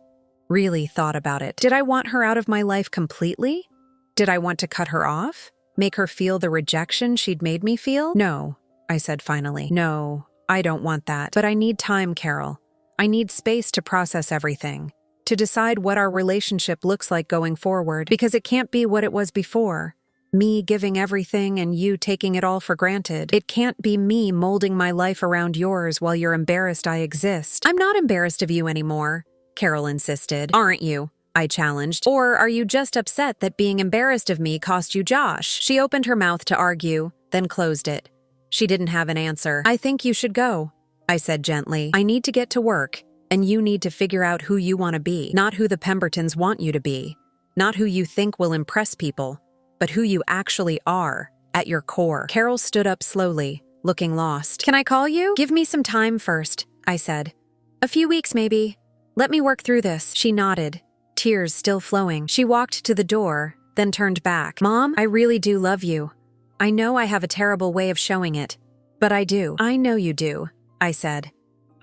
Really thought about it. Did I want her out of my life completely? Did I want to cut her off? Make her feel the rejection she'd made me feel? No, I said finally. No, I don't want that. But I need time, Carol. I need space to process everything, to decide what our relationship looks like going forward, because it can't be what it was before. Me giving everything and you taking it all for granted. It can't be me molding my life around yours while you're embarrassed I exist. I'm not embarrassed of you anymore, Carol insisted. Aren't you? I challenged. Or are you just upset that being embarrassed of me cost you Josh? She opened her mouth to argue, then closed it. She didn't have an answer. I think you should go, I said gently. I need to get to work, and you need to figure out who you want to be, not who the Pembertons want you to be, not who you think will impress people, but who you actually are, at your core. Carol stood up slowly, looking lost. Can I call you? Give me some time first, I said. A few weeks, maybe. Let me work through this. She nodded, tears still flowing. She walked to the door, then turned back. Mom, I really do love you. I know I have a terrible way of showing it, but I do. I know you do, I said.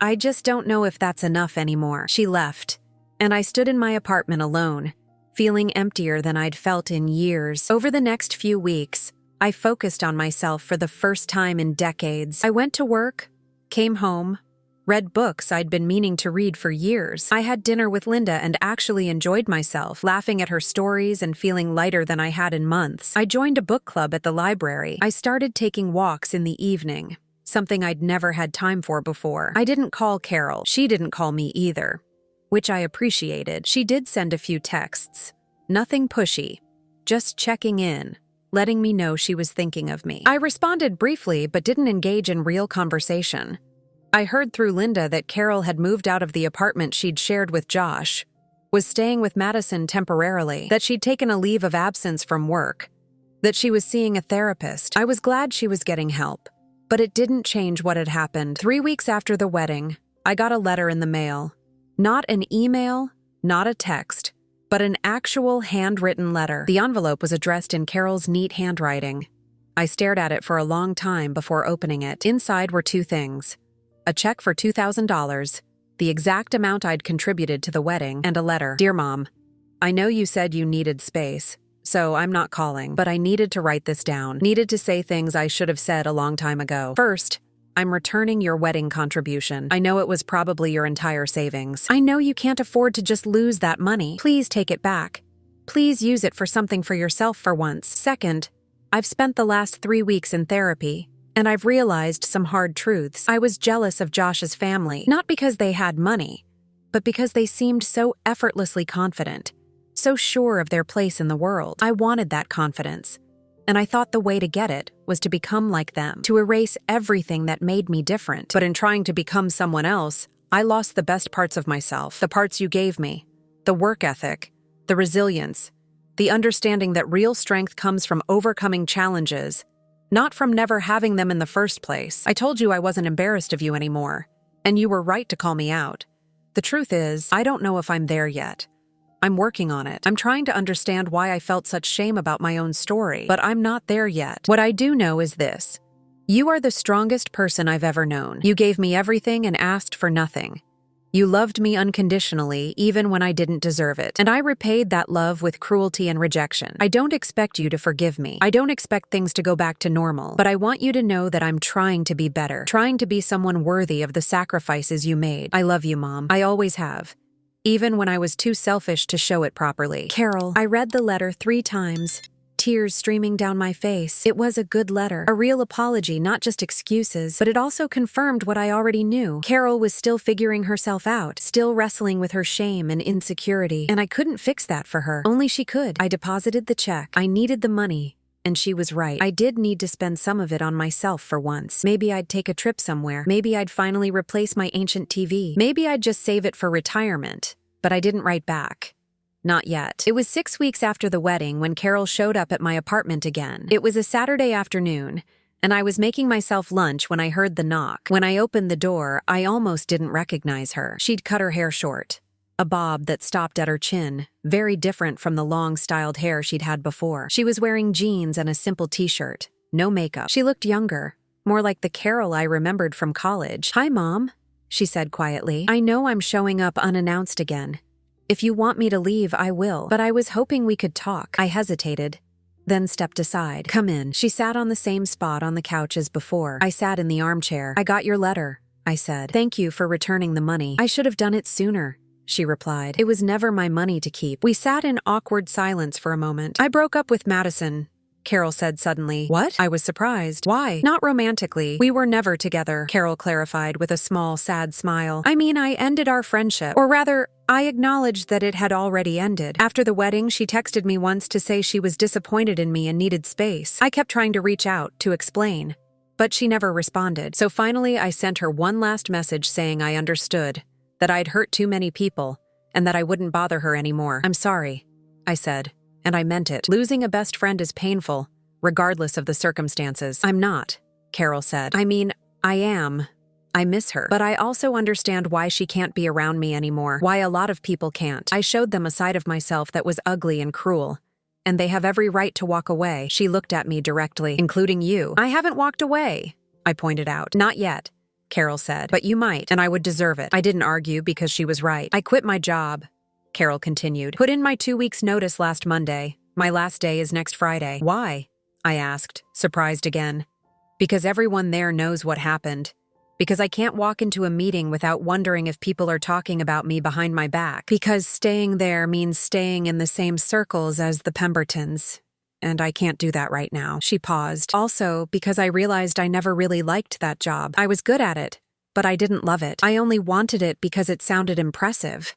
I just don't know if that's enough anymore. She left, and I stood in my apartment alone, feeling emptier than I'd felt in years. Over the next few weeks, I focused on myself for the first time in decades. I went to work, came home, read books I'd been meaning to read for years. I had dinner with Linda and actually enjoyed myself, laughing at her stories and feeling lighter than I had in months. I joined a book club at the library. I started taking walks in the evening, something I'd never had time for before. I didn't call Carol. She didn't call me either, which I appreciated. She did send a few texts. Nothing pushy, just checking in, letting me know she was thinking of me. I responded briefly but didn't engage in real conversation. I heard through Linda that Carol had moved out of the apartment she'd shared with Josh, was staying with Madison temporarily, that she'd taken a leave of absence from work, that she was seeing a therapist. I was glad she was getting help, but it didn't change what had happened. 3 weeks after the wedding, I got a letter in the mail. Not an email, not a text, but an actual handwritten letter. The envelope was addressed in Carol's neat handwriting. I stared at it for a long time before opening it. Inside were two things: a check for $2,000, the exact amount I'd contributed to the wedding, and a letter. Dear Mom, I know you said you needed space, so I'm not calling, but I needed to write this down. Needed to say things I should have said a long time ago. First, I'm returning your wedding contribution. I know it was probably your entire savings. I know you can't afford to just lose that money. Please take it back. Please use it for something for yourself for once. Second, I've spent the last 3 weeks in therapy, and I've realized some hard truths. I was jealous of Josh's family, not because they had money, but because they seemed so effortlessly confident, so sure of their place in the world. I wanted that confidence, and I thought the way to get it was to become like them, to erase everything that made me different. But in trying to become someone else, I lost the best parts of myself, the parts you gave me, the work ethic, the resilience, the understanding that real strength comes from overcoming challenges, not from never having them in the first place. I told you I wasn't embarrassed of you anymore, and you were right to call me out. The truth is, I don't know if I'm there yet. I'm working on it. I'm trying to understand why I felt such shame about my own story, but I'm not there yet. What I do know is this: you are the strongest person I've ever known. You gave me everything and asked for nothing. You loved me unconditionally, even when I didn't deserve it. And I repaid that love with cruelty and rejection. I don't expect you to forgive me. I don't expect things to go back to normal. But I want you to know that I'm trying to be better, trying to be someone worthy of the sacrifices you made. I love you, Mom. I always have, even when I was too selfish to show it properly. Carol. I read the letter 3 times. Tears streaming down my face. It was a good letter, a real apology, not just excuses, but it also confirmed what I already knew. Carol was still figuring herself out, still wrestling with her shame and insecurity, and I couldn't fix that for her. Only she could. I deposited the check. I needed the money, and she was right. I did need to spend some of it on myself for once. Maybe I'd take a trip somewhere. Maybe I'd finally replace my ancient TV. Maybe I'd just save it for retirement. But I didn't write back. Not yet. It was 6 weeks after the wedding when Carol showed up at my apartment again. It was a Saturday afternoon, and I was making myself lunch when I heard the knock. When I opened the door, I almost didn't recognize her. She'd cut her hair short, a bob that stopped at her chin, very different from the long styled hair she'd had before. She was wearing jeans and a simple t-shirt, no makeup. She looked younger, more like the Carol I remembered from college. "Hi, Mom," she said quietly. "I know I'm showing up unannounced again. If you want me to leave, I will. But I was hoping we could talk." I hesitated, then stepped aside. "Come in." She sat on the same spot on the couch as before. I sat in the armchair. "I got your letter," I said. "Thank you for returning the money." "I should have done it sooner," she replied. "It was never my money to keep." We sat in awkward silence for a moment. "I broke up with Madison," Carol said suddenly. What? I was surprised. Why? Not romantically. We were never together, Carol clarified with a small, sad smile. I mean, I ended our friendship. Or rather, I acknowledged that it had already ended. After the wedding, she texted me once to say she was disappointed in me and needed space. I kept trying to reach out, to explain. But she never responded. So finally, I sent her one last message saying I understood, that I'd hurt too many people, and that I wouldn't bother her anymore. I'm sorry, I said. And I meant it. Losing a best friend is painful, regardless of the circumstances. I'm not, Carol said. I mean, I am. I miss her. But I also understand why she can't be around me anymore, why a lot of people can't. I showed them a side of myself that was ugly and cruel, and they have every right to walk away. She looked at me directly, including you. I haven't walked away, I pointed out. Not yet, Carol said. But you might, and I would deserve it. I didn't argue because she was right. I quit my job, Carol continued. Put in my 2 weeks' notice last Monday. My last day is next Friday. Why? I asked, surprised again. Because everyone there knows what happened. Because I can't walk into a meeting without wondering if people are talking about me behind my back. Because staying there means staying in the same circles as the Pembertons. And I can't do that right now. She paused. Also, because I realized I never really liked that job. I was good at it, but I didn't love it. I only wanted it because it sounded impressive.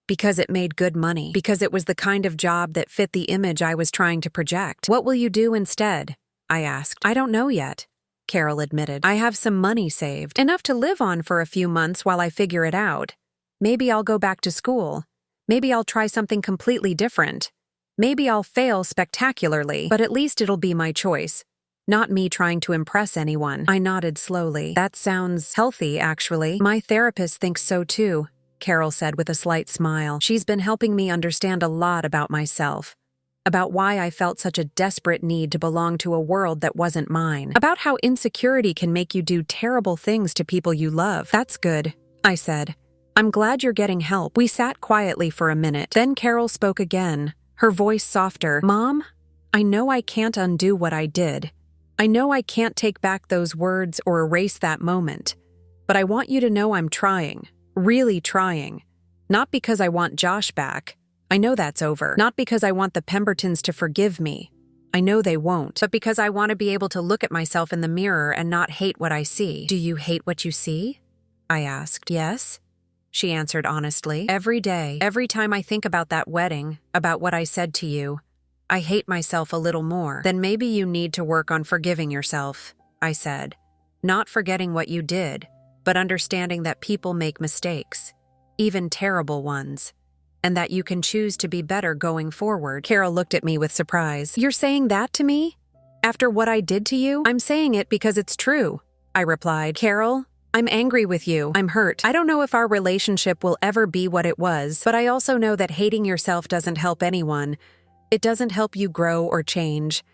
Because it made good money. Because it was the kind of job that fit the image I was trying to project. What will you do instead? I asked. I don't know yet, Carol admitted. I have some money saved. Enough to live on for a few months while I figure it out. Maybe I'll go back to school. Maybe I'll try something completely different. Maybe I'll fail spectacularly, but at least it'll be my choice. Not me trying to impress anyone. I nodded slowly. That sounds healthy, actually. My therapist thinks so too, Carol said with a slight smile. She's been helping me understand a lot about myself. About why I felt such a desperate need to belong to a world that wasn't mine. About how insecurity can make you do terrible things to people you love. That's good, I said. I'm glad you're getting help. We sat quietly for a minute. Then Carol spoke again, her voice softer. Mom, I know I can't undo what I did. I know I can't take back those words or erase that moment. But I want you to know I'm trying. Really trying. Not because I want Josh back. I know that's over. Not because I want the Pembertons to forgive me. I know they won't. But because I want to be able to look at myself in the mirror and not hate what I see. Do you hate what you see? I asked. Yes, she answered honestly. Every day, every time I think about that wedding, about what I said to you, I hate myself a little more. Then maybe you need to work on forgiving yourself, I said. Not forgetting what you did, but understanding that people make mistakes, even terrible ones, and that you can choose to be better going forward. Carol looked at me with surprise. You're saying that to me? After what I did to you? I'm saying it because it's true, I replied. Carol, I'm angry with you. I'm hurt. I don't know if our relationship will ever be what it was, but I also know that hating yourself doesn't help anyone. It doesn't help you grow or change.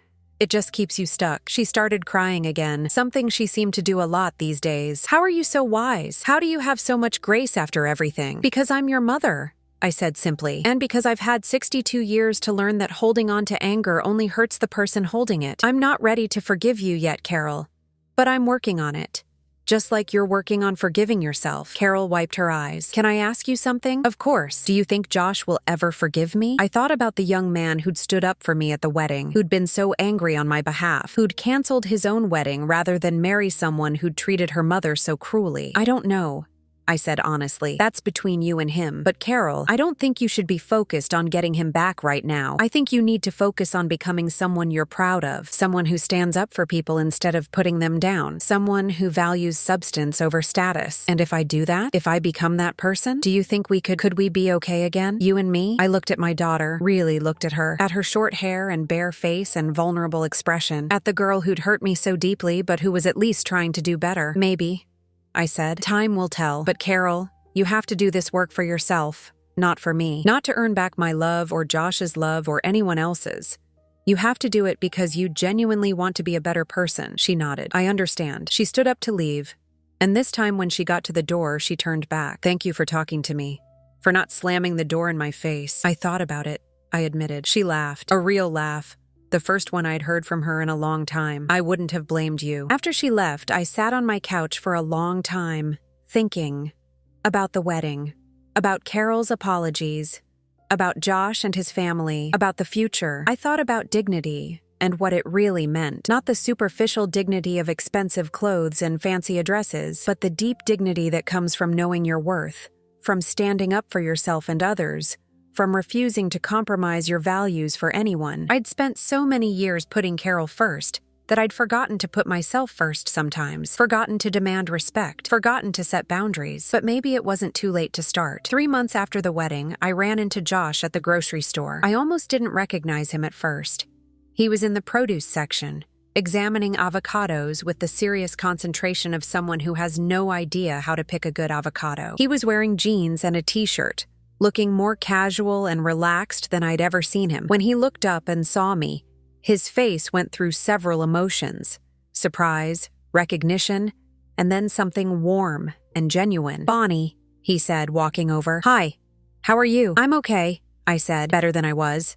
It just keeps you stuck. She started crying again, something she seemed to do a lot these days. How are you so wise? How do you have so much grace after everything? Because I'm your mother, I said simply. And because I've had 62 years to learn that holding on to anger only hurts the person holding it. I'm not ready to forgive you yet, Carol. But I'm working on it. Just like you're working on forgiving yourself. Carol wiped her eyes. Can I ask you something? Of course. Do you think Josh will ever forgive me? I thought about the young man who'd stood up for me at the wedding, who'd been so angry on my behalf, who'd canceled his own wedding rather than marry someone who'd treated her mother so cruelly. I don't know, I said honestly. That's between you and him. But Carol, I don't think you should be focused on getting him back right now. I think you need to focus on becoming someone you're proud of, someone who stands up for people instead of putting them down, someone who values substance over status. And if I do that, if I become that person, do you think could we be okay again? You and me? I looked at my daughter, really looked at her short hair and bare face and vulnerable expression, at the girl who'd hurt me so deeply but who was at least trying to do better. Maybe, I said. Time will tell. But Carol, you have to do this work for yourself, not for me. Not to earn back my love or Josh's love or anyone else's. You have to do it because you genuinely want to be a better person. She nodded. I understand. She stood up to leave. And this time when she got to the door, she turned back. Thank you for talking to me. For not slamming the door in my face. I thought about it, I admitted. She laughed. A real laugh. The first one I'd heard from her in a long time. I wouldn't have blamed you. After she left, I sat on my couch for a long time, thinking about the wedding, about Carol's apologies, about Josh and his family, about the future. I thought about dignity and what it really meant. Not the superficial dignity of expensive clothes and fancy addresses, but the deep dignity that comes from knowing your worth, from standing up for yourself and others, from refusing to compromise your values for anyone. I'd spent so many years putting Carol first that I'd forgotten to put myself first sometimes, forgotten to demand respect, forgotten to set boundaries. But maybe it wasn't too late to start. 3 months after the wedding, I ran into Josh at the grocery store. I almost didn't recognize him at first. He was in the produce section, examining avocados with the serious concentration of someone who has no idea how to pick a good avocado. He was wearing jeans and a t-shirt, looking more casual and relaxed than I'd ever seen him. When he looked up and saw me, his face went through several emotions: surprise, recognition, and then something warm and genuine. "Bonnie," he said, walking over. "Hi. How are you?" "I'm okay," I said, better than I was.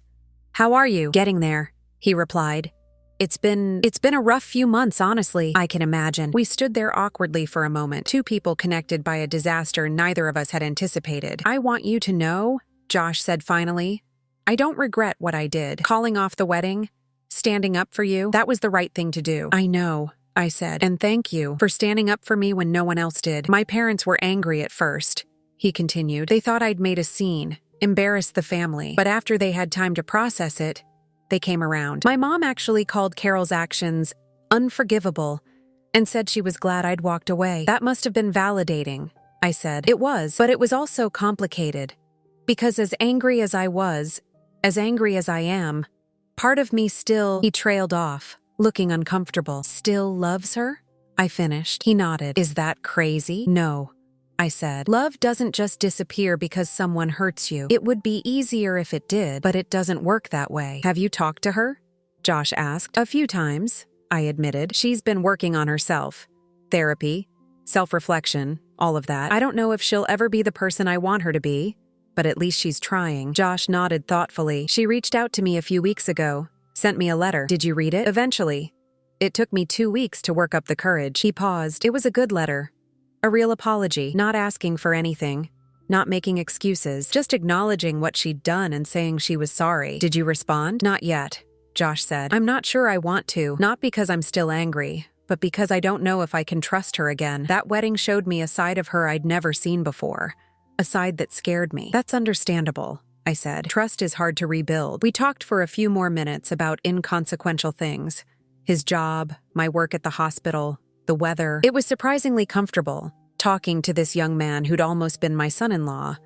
"How are you?" "Getting there," he replied. It's been a rough few months, honestly, I can imagine." We stood there awkwardly for a moment, two people connected by a disaster neither of us had anticipated. "I want you to know," Josh said finally, "I don't regret what I did. Calling off the wedding, standing up for you, that was the right thing to do." "I know," I said, "and thank you for standing up for me when no one else did. My parents were angry at first," he continued. "They thought I'd made a scene, embarrassed the family, but after they had time to process it, they came around. My mom actually called Carol's actions unforgivable and said she was glad I'd walked away." "That must have been validating," I said. "It was, but it was also complicated. Because as angry as I was, as angry as I am, part of me still—" He trailed off, looking uncomfortable. "Still loves her?" I finished. He nodded. "Is that crazy?" "No," I said. "Love doesn't just disappear because someone hurts you. It would be easier if it did, but it doesn't work that way." "Have you talked to her?" Josh asked. "A few times," I admitted. "She's been working on herself. Therapy, self-reflection, all of that. I don't know if she'll ever be the person I want her to be, but at least she's trying." Josh nodded thoughtfully. "She reached out to me a few weeks ago, sent me a letter. Did you read it?" "Eventually. It took me 2 weeks to work up the courage." He paused. "It was a good letter. A real apology, not asking for anything, not making excuses, just acknowledging what she'd done and saying she was sorry." "Did you respond?" "Not yet," Josh said. "I'm not sure I want to, not because I'm still angry, but because I don't know if I can trust her again. That wedding showed me a side of her I'd never seen before. A side that scared me." "That's understandable," I said. "Trust is hard to rebuild." We talked for a few more minutes about inconsequential things. His job, my work at the hospital, the weather. It was surprisingly comfortable, talking to this young man who'd almost been my son-in-law,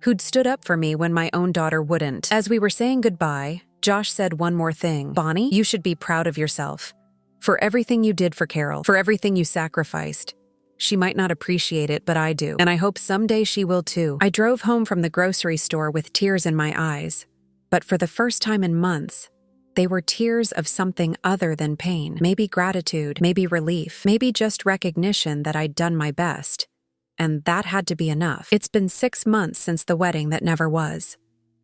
who'd stood up for me when my own daughter wouldn't. As we were saying goodbye, Josh said one more thing. "Bonnie, you should be proud of yourself. For everything you did for Carol, for everything you sacrificed. She might not appreciate it, but I do, and I hope someday she will too." I drove home from the grocery store with tears in my eyes, but for the first time in months, they were tears of something other than pain. Maybe gratitude, maybe relief, maybe just recognition that I'd done my best. And that had to be enough. It's been 6 months since the wedding that never was.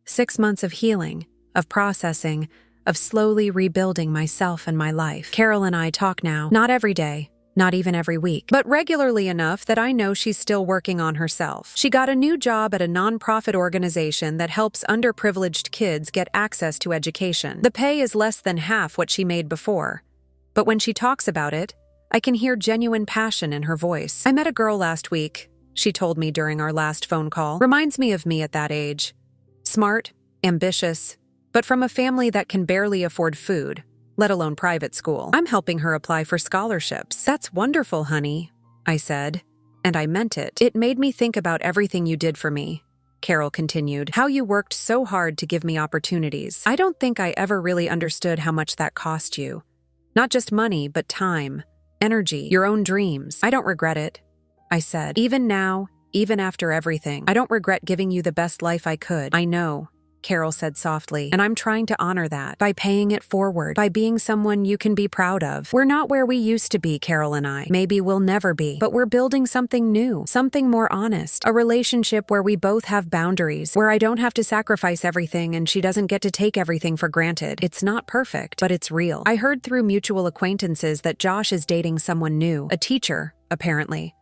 6 months of healing, of processing, of slowly rebuilding myself and my life. Carol and I talk now, not every day, not even every week, but regularly enough that I know she's still working on herself. She got a new job at a nonprofit organization that helps underprivileged kids get access to education. The pay is less than half what she made before, but when she talks about it, I can hear genuine passion in her voice. "I met a girl last week," she told me during our last phone call. "Reminds me of me at that age. Smart, ambitious, but from a family that can barely afford food, let alone private school. I'm helping her apply for scholarships." "That's wonderful, honey," I said, and I meant it. "It made me think about everything you did for me," Carol continued. "How you worked so hard to give me opportunities. I don't think I ever really understood how much that cost you. Not just money, but time, energy, your own dreams. I don't regret it," I said. "Even now, even after everything, I don't regret giving you the best life I could." "I know," Carol said softly, "and I'm trying to honor that by paying it forward, by being someone you can be proud of. We're not where we used to be, Carol and I. Maybe we'll never be, but we're building something new, something more honest, a relationship where we both have boundaries, where I don't have to sacrifice everything and she doesn't get to take everything for granted. It's not perfect, but it's real." I heard through mutual acquaintances that Josh is dating someone new, a teacher, apparently.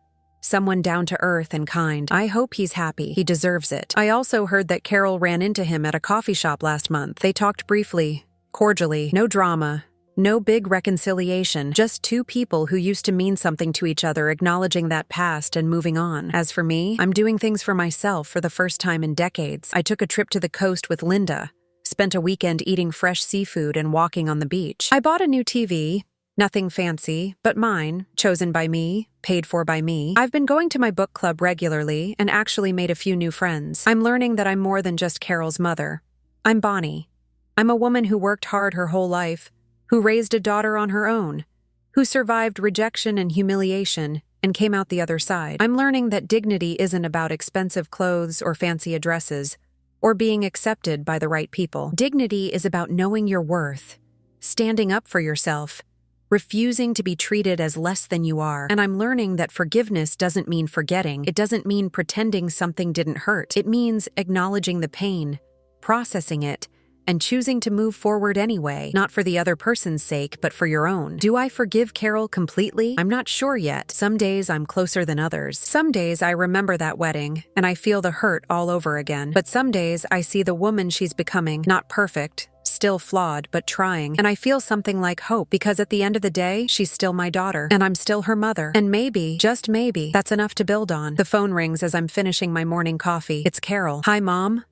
Someone down to earth and kind. I hope he's happy. He deserves it. I also heard that Carol ran into him at a coffee shop last month. They talked briefly, cordially, no drama, No big reconciliation, just two people who used to mean something to each other acknowledging that past and moving on. As for me, I'm doing things for myself for the first time in decades. I took a trip to the coast with Linda, spent a weekend eating fresh seafood and walking on the beach. I bought a new TV, nothing fancy, but mine, chosen by me, paid for by me. I've been going to my book club regularly and actually made a few new friends. I'm learning that I'm more than just Carol's mother. I'm Bonnie. I'm a woman who worked hard her whole life, who raised a daughter on her own, who survived rejection and humiliation and came out the other side. I'm learning that dignity isn't about expensive clothes or fancy addresses, or being accepted by the right people. Dignity is about knowing your worth, standing up for yourself, refusing to be treated as less than you are. And I'm learning that forgiveness doesn't mean forgetting. It doesn't mean pretending something didn't hurt. It means acknowledging the pain, processing it, and choosing to move forward anyway, not for the other person's sake, but for your own. Do I forgive Carol completely? I'm not sure yet. Some days I'm closer than others. Some days I remember that wedding, and I feel the hurt all over again. But some days I see the woman she's becoming, not perfect, still flawed, but trying. And I feel something like hope, because at the end of the day, she's still my daughter, and I'm still her mother. And maybe, just maybe, that's enough to build on. The phone rings as I'm finishing my morning coffee. It's Carol. "Hi, Mom,"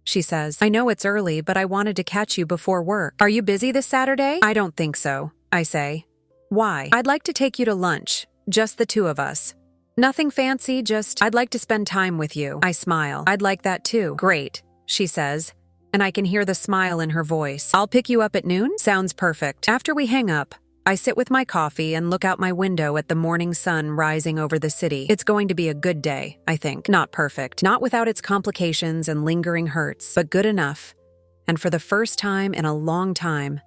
she says. "I know it's early, but I wanted to catch you before work. Are you busy this Saturday?" "I don't think so," I say. "Why?" "I'd like to take you to lunch, just the two of us. Nothing fancy, just, I'd like to spend time with you." I smile. "I'd like that too." "Great," she says, and I can hear the smile in her voice. "I'll pick you up at noon?" "Sounds perfect." After we hang up, I sit with my coffee and look out my window at the morning sun rising over the city. It's going to be a good day, I think. Not perfect, not without its complications and lingering hurts, but good enough. And for the first time in a long time,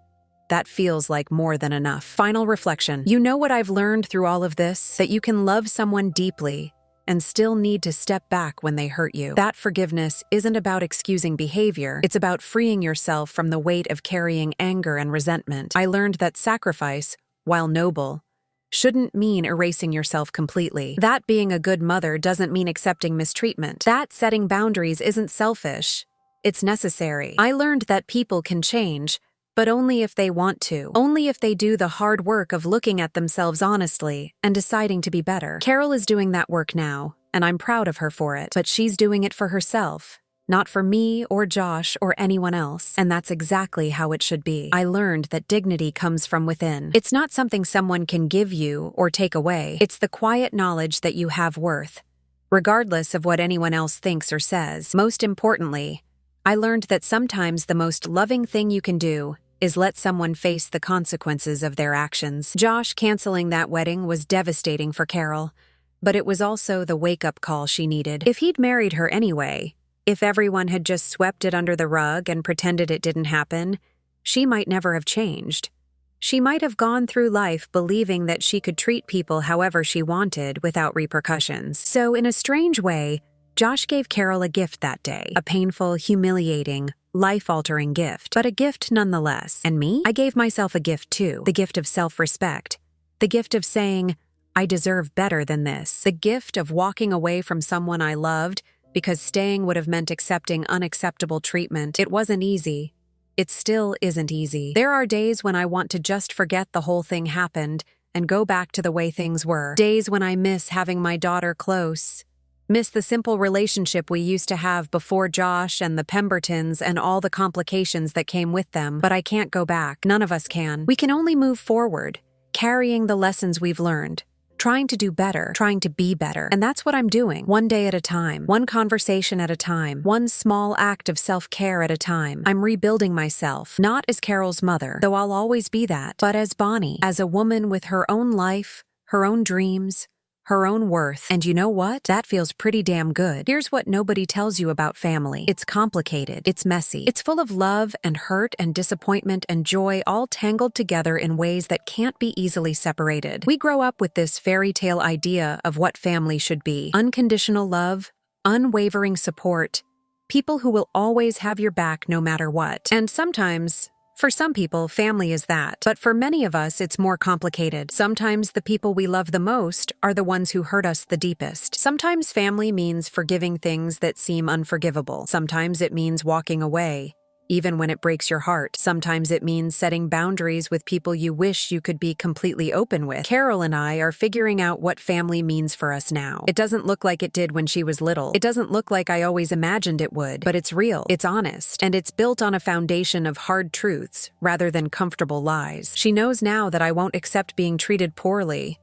that feels like more than enough. Final reflection. You know what I've learned through all of this? That you can love someone deeply and still need to step back when they hurt you. That forgiveness isn't about excusing behavior. It's about freeing yourself from the weight of carrying anger and resentment. I learned that sacrifice, while noble, shouldn't mean erasing yourself completely. That being a good mother doesn't mean accepting mistreatment. That setting boundaries isn't selfish. It's necessary. I learned that people can change, but only if they want to. Only if they do the hard work of looking at themselves honestly and deciding to be better. Carol is doing that work now, and I'm proud of her for it. But she's doing it for herself, not for me or Josh or anyone else. And that's exactly how it should be. I learned that dignity comes from within. It's not something someone can give you or take away. It's the quiet knowledge that you have worth, regardless of what anyone else thinks or says. Most importantly, I learned that sometimes the most loving thing you can do is let someone face the consequences of their actions. Josh canceling that wedding was devastating for Carol, but it was also the wake-up call she needed. If he'd married her anyway, if everyone had just swept it under the rug and pretended it didn't happen, she might never have changed. She might have gone through life believing that she could treat people however she wanted without repercussions. So in a strange way, Josh gave Carol a gift that day. A painful, humiliating, life-altering gift, but a gift nonetheless. And me? I gave myself a gift too. The gift of self-respect. The gift of saying, I deserve better than this. The gift of walking away from someone I loved because staying would have meant accepting unacceptable treatment. It wasn't easy. It still isn't easy. There are days when I want to just forget the whole thing happened and go back to the way things were. Days when I miss having my daughter close. Miss the simple relationship we used to have before Josh and the Pembertons and all the complications that came with them. But I can't go back. None of us can. We can only move forward, carrying the lessons we've learned, trying to do better, trying to be better. And that's what I'm doing, one day at a time, one conversation at a time, one small act of self-care at a time. I'm rebuilding myself, not as Carol's mother, though I'll always be that, but as Bonnie, as a woman with her own life, her own dreams, her own worth. And you know what? That feels pretty damn good. Here's what nobody tells you about family. It's complicated. It's messy. It's full of love and hurt and disappointment and joy all tangled together in ways that can't be easily separated. We grow up with this fairy tale idea of what family should be. Unconditional love, unwavering support, people who will always have your back no matter what. And sometimes, for some people, family is that. But for many of us, it's more complicated. Sometimes the people we love the most are the ones who hurt us the deepest. Sometimes family means forgiving things that seem unforgivable. Sometimes it means walking away, even when it breaks your heart. Sometimes it means setting boundaries with people you wish you could be completely open with. Carol and I are figuring out what family means for us now. It doesn't look like it did when she was little. It doesn't look like I always imagined it would, but it's real, it's honest, and it's built on a foundation of hard truths rather than comfortable lies. She knows now that I won't accept being treated poorly,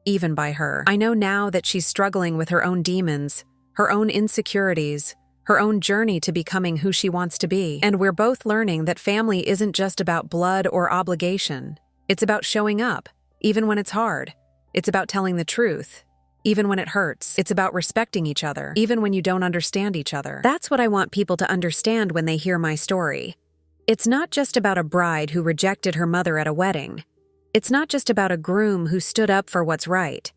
even by her. I know now that she's struggling with her own demons, her own insecurities, her own journey to becoming who she wants to be. And we're both learning that family isn't just about blood or obligation. It's about showing up, even when it's hard. It's about telling the truth, even when it hurts. It's about respecting each other, even when you don't understand each other. That's what I want people to understand when they hear my story. It's not just about a bride who rejected her mother at a wedding. It's not just about a groom who stood up for what's right.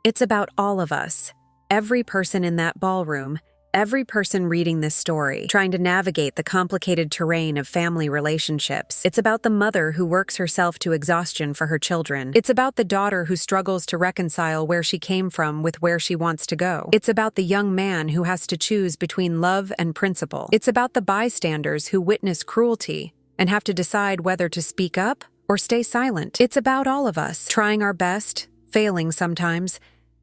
It's about all of us, every person in that ballroom, every person reading this story, trying to navigate the complicated terrain of family relationships. It's about the mother who works herself to exhaustion for her children. It's about the daughter who struggles to reconcile where she came from with where she wants to go. It's about the young man who has to choose between love and principle. It's about the bystanders who witness cruelty and have to decide whether to speak up or stay silent. It's about all of us, trying our best, failing sometimes,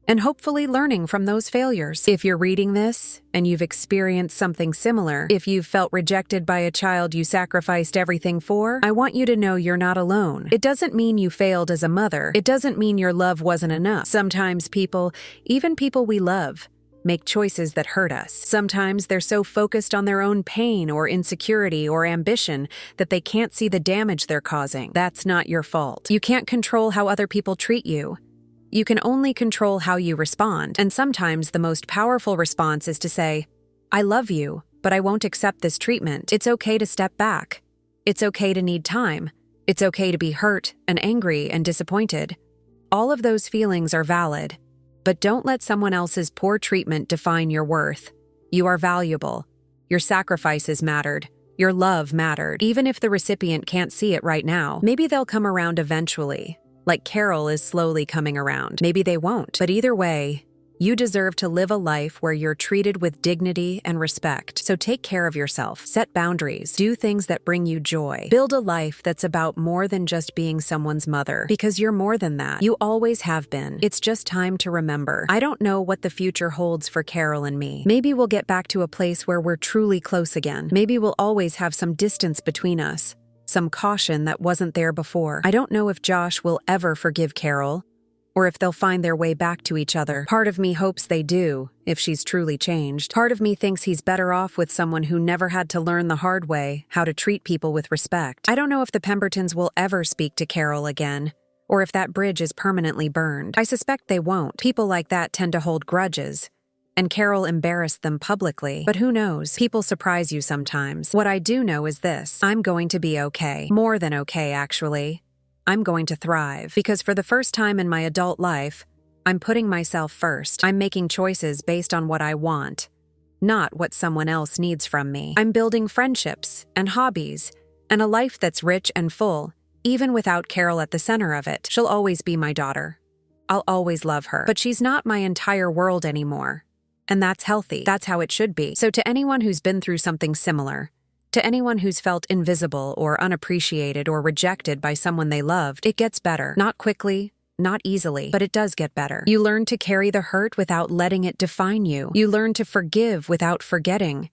and hopefully learning from those failures. If you're reading this and you've experienced something similar, if you've felt rejected by a child you sacrificed everything for, I want you to know you're not alone. It doesn't mean you failed as a mother. It doesn't mean your love wasn't enough. Sometimes people, even people we love, make choices that hurt us. Sometimes they're so focused on their own pain or insecurity or ambition that they can't see the damage they're causing. That's not your fault. You can't control how other people treat you. You can only control how you respond, and sometimes the most powerful response is to say, I love you, but I won't accept this treatment. It's okay to step back. It's okay to need time. It's okay to be hurt and angry and disappointed. All of those feelings are valid, but don't let someone else's poor treatment define your worth. You are valuable. Your sacrifices mattered. Your love mattered. Even if the recipient can't see it right now, maybe they'll come around eventually. Like Carol is slowly coming around. Maybe they won't. But either way, you deserve to live a life where you're treated with dignity and respect. So take care of yourself. Set boundaries. Do things that bring you joy. Build a life that's about more than just being someone's mother. Because you're more than that. You always have been. It's just time to remember. I don't know what the future holds for Carol and me. Maybe we'll get back to a place where we're truly close again. Maybe we'll always have some distance between us. Some caution that wasn't there before. I don't know if Josh will ever forgive Carol, or if they'll find their way back to each other. Part of me hopes they do, if she's truly changed. Part of me thinks he's better off with someone who never had to learn the hard way how to treat people with respect. I don't know if the Pembertons will ever speak to Carol again, or if that bridge is permanently burned. I suspect they won't. People like that tend to hold grudges, and Carol embarrassed them publicly. But who knows? People surprise you sometimes. What I do know is this: I'm going to be okay. More than okay, actually. I'm going to thrive. Because for the first time in my adult life, I'm putting myself first. I'm making choices based on what I want, not what someone else needs from me. I'm building friendships and hobbies and a life that's rich and full, even without Carol at the center of it. She'll always be my daughter. I'll always love her. But she's not my entire world anymore. And that's healthy. That's how it should be. So to anyone who's been through something similar, to anyone who's felt invisible or unappreciated or rejected by someone they loved, it gets better. Not quickly, not easily, but it does get better. You learn to carry the hurt without letting it define you. You learn to forgive without forgetting.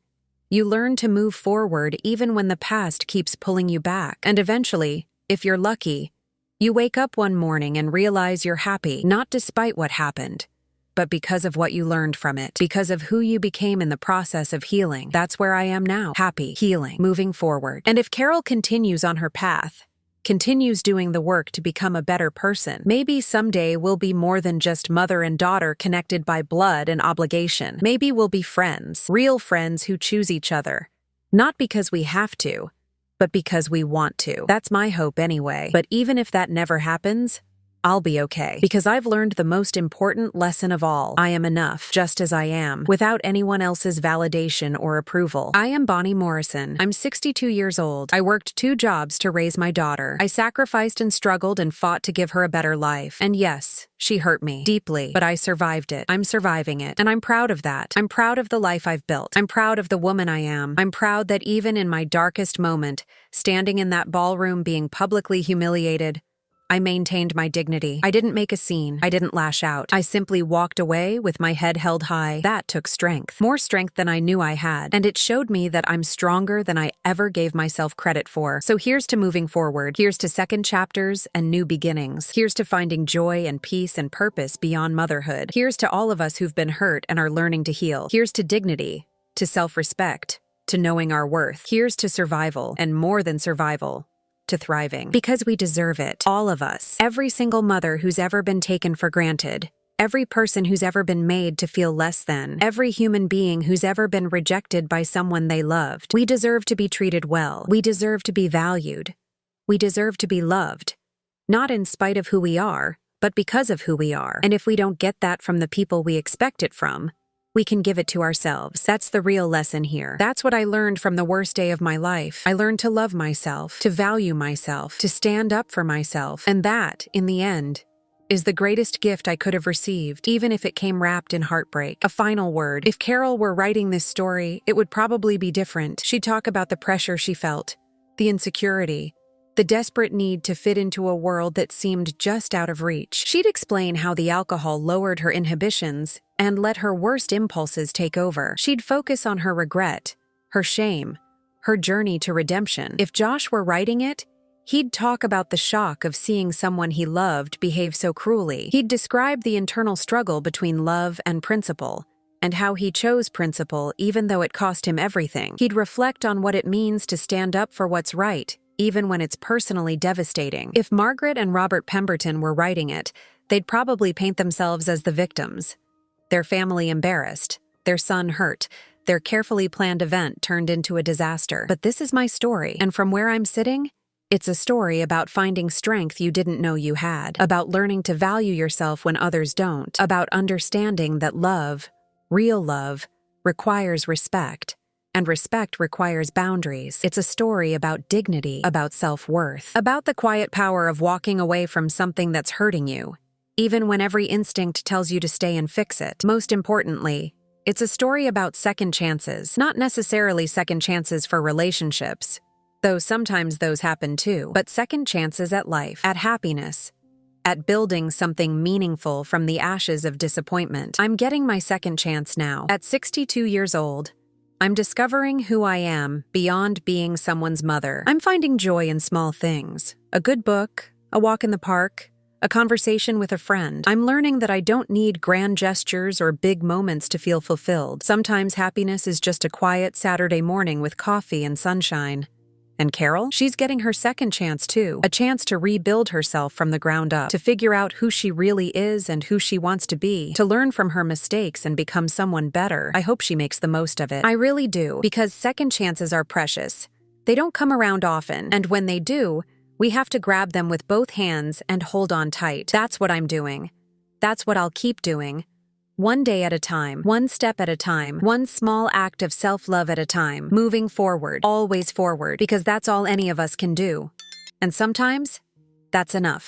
You learn to move forward even when the past keeps pulling you back. And eventually, if you're lucky, you wake up one morning and realize you're happy, not despite what happened, but because of what you learned from it, because of who you became in the process of healing. That's where I am now. Happy, healing, moving forward. And if Carol continues on her path, continues doing the work to become a better person, maybe someday we'll be more than just mother and daughter connected by blood and obligation. Maybe we'll be friends, real friends who choose each other, not because we have to, but because we want to. That's my hope anyway. But even if that never happens, I'll be okay. Because I've learned the most important lesson of all. I am enough, just as I am, without anyone else's validation or approval. I am Bonnie Morrison. I'm 62 years old. I worked 2 jobs to raise my daughter. I sacrificed and struggled and fought to give her a better life. And yes, she hurt me deeply, but I survived it. I'm surviving it, and I'm proud of that. I'm proud of the life I've built. I'm proud of the woman I am. I'm proud that even in my darkest moment, standing in that ballroom being publicly humiliated, I maintained my dignity. I didn't make a scene. I didn't lash out. I simply walked away with my head held high. That took strength. More strength than I knew I had. And it showed me that I'm stronger than I ever gave myself credit for. So here's to moving forward. Here's to second chapters and new beginnings. Here's to finding joy and peace and purpose beyond motherhood. Here's to all of us who've been hurt and are learning to heal. Here's to dignity, to self-respect, to knowing our worth. Here's to survival, and more than survival, to thriving. Because we deserve it. All of us. Every single mother who's ever been taken for granted. Every person who's ever been made to feel less than. Every human being who's ever been rejected by someone they loved. We deserve to be treated well. We deserve to be valued. We deserve to be loved. Not in spite of who we are, but because of who we are. And if we don't get that from the people we expect it from, we can give it to ourselves. That's the real lesson here. That's what I learned from the worst day of my life. I learned to love myself, to value myself, to stand up for myself. And that, in the end, is the greatest gift I could have received, even if it came wrapped in heartbreak. A final word. If Carol were writing this story, it would probably be different. She'd talk about the pressure she felt, the insecurity, the desperate need to fit into a world that seemed just out of reach. She'd explain how the alcohol lowered her inhibitions and let her worst impulses take over. She'd focus on her regret, her shame, her journey to redemption. If Josh were writing it, he'd talk about the shock of seeing someone he loved behave so cruelly. He'd describe the internal struggle between love and principle, and how he chose principle even though it cost him everything. He'd reflect on what it means to stand up for what's right, even when it's personally devastating. If Margaret and Robert Pemberton were writing it, they'd probably paint themselves as the victims. Their family embarrassed, their son hurt, their carefully planned event turned into a disaster. But this is my story, and from where I'm sitting, it's a story about finding strength you didn't know you had, about learning to value yourself when others don't, about understanding that love, real love, requires respect, and respect requires boundaries. It's a story about dignity, about self-worth, about the quiet power of walking away from something that's hurting you, even when every instinct tells you to stay and fix it. Most importantly, it's a story about second chances, not necessarily second chances for relationships, though sometimes those happen too, but second chances at life, at happiness, at building something meaningful from the ashes of disappointment. I'm getting my second chance now. At 62 years old, I'm discovering who I am beyond being someone's mother. I'm finding joy in small things. A good book, a walk in the park, a conversation with a friend. I'm learning that I don't need grand gestures or big moments to feel fulfilled. Sometimes happiness is just a quiet Saturday morning with coffee and sunshine. And Carol? She's getting her second chance too. A chance to rebuild herself from the ground up, to figure out who she really is and who she wants to be, to learn from her mistakes and become someone better. I hope she makes the most of it. I really do, because second chances are precious. They don't come around often, and when they do, we have to grab them with both hands and hold on tight. That's what I'm doing. That's what I'll keep doing. One day at a time, one step at a time, one small act of self-love at a time, moving forward, always forward, because that's all any of us can do. And sometimes, that's enough.